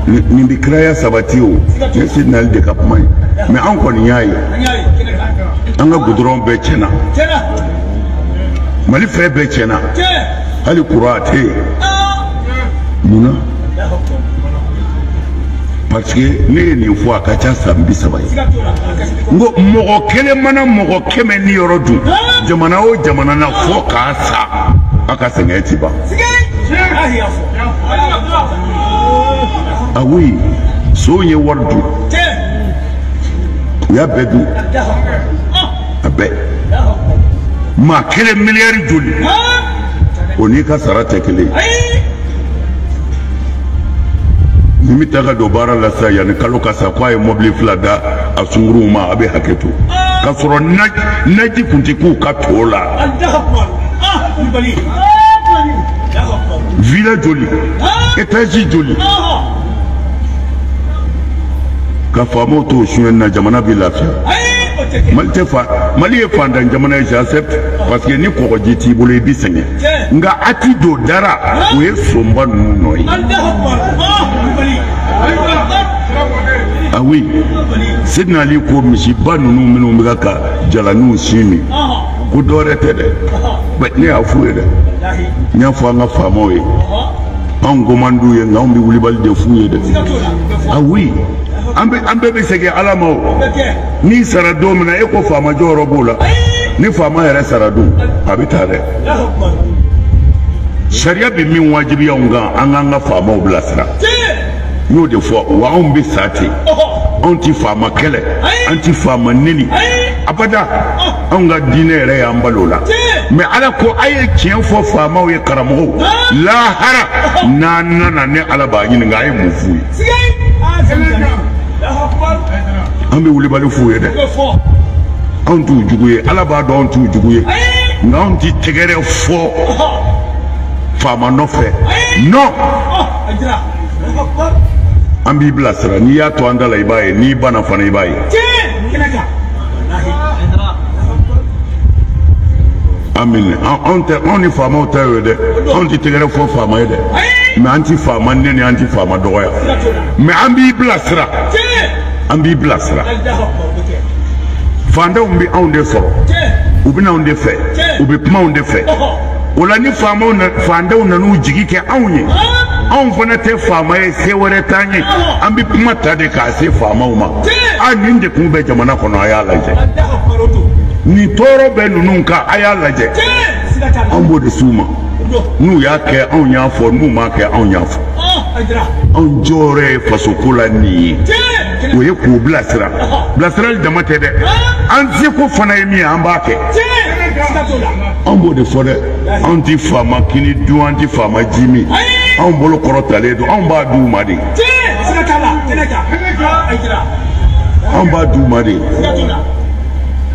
ni bi kraya sabatio ne signal de capman mais encore nyaay anga goudron be chena mali fe be chena hali kurate muna parce que ne ni fois ka cha sambi sabai ngo mogo kele mana mogo keme ni yorodu jamana o jamana na fo ka sa aka sengeti ba ah oui so ye wardu ya bedu abe ma kele milliard juli oni ka sarate kele nimitaga do bara la sa yani kaloka sa kwa mobile flada asunguru ma abe haketu ka soro naji kunti ku ka tola villa joli étage joli ka famo to shuen na jamana bi lafia mali e fanda jamana e accept parce que ni ko jiti bolo bi senge nga ati do dara we somba noy ah oui sidna ali ko misi banu minu migaka jalanu sini ko dore tede bet ne afuye de nya fo nga famo e an gomandu ye ngambi wuli balde fuye de ah oui ambe be sege alamo ni sara domina e ko fama joro bula ni fama yere sara du abitare Sharia bi min wajibiya nga an ka faamaw bilasira. Y'o de fɔ wa anw bɛ sa ten. Anw ti faama kɛlɛ, an ti faama neni. Abada anw ka diinɛ yɛrɛ y'an balo la. Mais Ala ko a ye tiɲɛ fɔ faamaw ye karamɔgɔw. Lahara n'an nana ne Ala b'a ɲininka a ye mun f'u ye. An bɛ wulibali f'u ye dɛ. Anw t'u jugu ye, Ala b'a dɔn anw t'u jugu ye. Nka anw ti tɛgɛrɛ fɔ faama nɔfɛ. Non. An b'i bilasira n'i y'a to an da la i b'a ye n'i banna fana i b'a ye. Amin. Anw ni faamaw ta y'o ye dɛ. Anw ti tɛgɛrɛ fɔ faama ye dɛ. Mais an ti faama neni an ti faama dɔgɔya. Mais an b'i bilasira. An b'i bilasira. Fandenw bɛ anw de sɔrɔ. U bɛ anw de fɛ. U bɛ kuma anw de fɛ. O la ni fandenw nan'u jigi kɛ anw ye. Anw fana tɛ faama ye se wɛrɛ t'an ye. An bɛ kuma ta de k'a se faamaw ma. Nin de kun bɛ jamana kɔnɔ a y'a lajɛ. Nin tɔɔrɔ bɛ ninnu kan a y'a lajɛ. Anw b'o de s'u ma. N'u y'a kɛ anw y'a fɔ n'u m'a kɛ anw y'a fɔ. Anw jɔyɔrɔ ye fasoko la nin ye. O ye k'u bilasira. Bilasirali dama tɛ dɛ. An seko fana ye min ye an b'a kɛ. Anw b'o de fɔ dɛ. Anw ti faama kini dun an ti faama ji min. Anw bolo kɔrɔtalen don anw b'a d'u ma de. Anw b'a d'u ma de.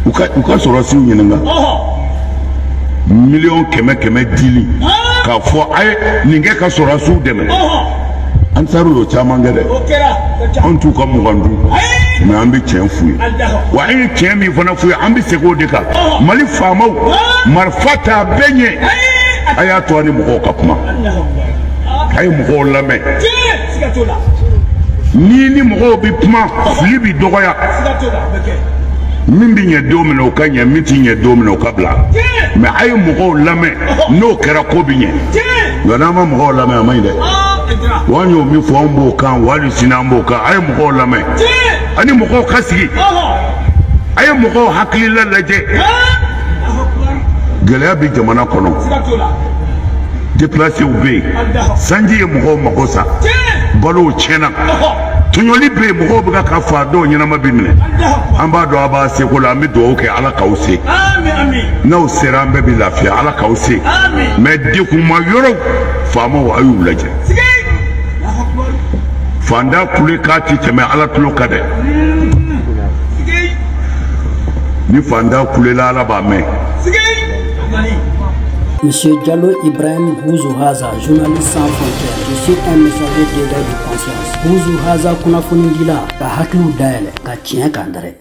U ka sɔrɔsiw ɲininka. Miliyɔn 100 dili k'a fɔ a ye nin kɛ ka sɔrɔsiw dɛmɛ. An taara o caman kɛ dɛ. Anw t'u ka mugan dun. Mais an bɛ tiɲɛ f'u ye. Wa an ye tiɲɛ min fana f'u ye an bɛ segin o de kan. Mali faamaw marifa t'a bɛɛ ɲɛ. A y'a to an ni mɔgɔw ka kuma. A ye mɔgɔw lamɛn. Ni mɔgɔw bɛ kuma fili bɛ dɔgɔya. Min bɛ ɲɛ don min na o ka ɲɛ min tɛ ɲɛ don min na o ka bila. Mais a ye mɔgɔw lamɛn n'o kɛra ko bɛ ɲɛ. Nka n'an ma mɔgɔw lamɛn a man ɲi dɛ. Wa an y'o min fɔ an b'o kan wali sini an b'o kan a ye mɔgɔw lamɛn. Ani mɔgɔw ka sigi. A ye mɔgɔw hakilila lajɛ. Gɛlɛya bɛ jamana kɔnɔ. Déplacés bɛ yen. Sanji ye mɔgɔw mago sa. Balow tiɲɛna. Tɔɲɔli bɛ yen mɔgɔw bɛ ka fa dɔw ɲɛnama bɛ minɛ. An b'a dɔn a b'a seko la an bɛ dugawu kɛ Ala k'aw se. N'aw sera an bɛɛ bɛ lafiya Ala k'aw se. Mais dekunma yɔrɔw faamaw a y'u lajɛ. Fanda kule k'a ti tɛmɛ Ala tulo kan dɛ. Ni fanda kulela Ala b'a mɛn. Monsieur Diallo Ibrahim Bouzouhaza, journaliste sans frontières. Je suis un messager d'éveil de conscience. Bouzouhaza kunnafoni dila ka hakiliw dayɛlɛ ka tiɲɛ kan dɛrɛ.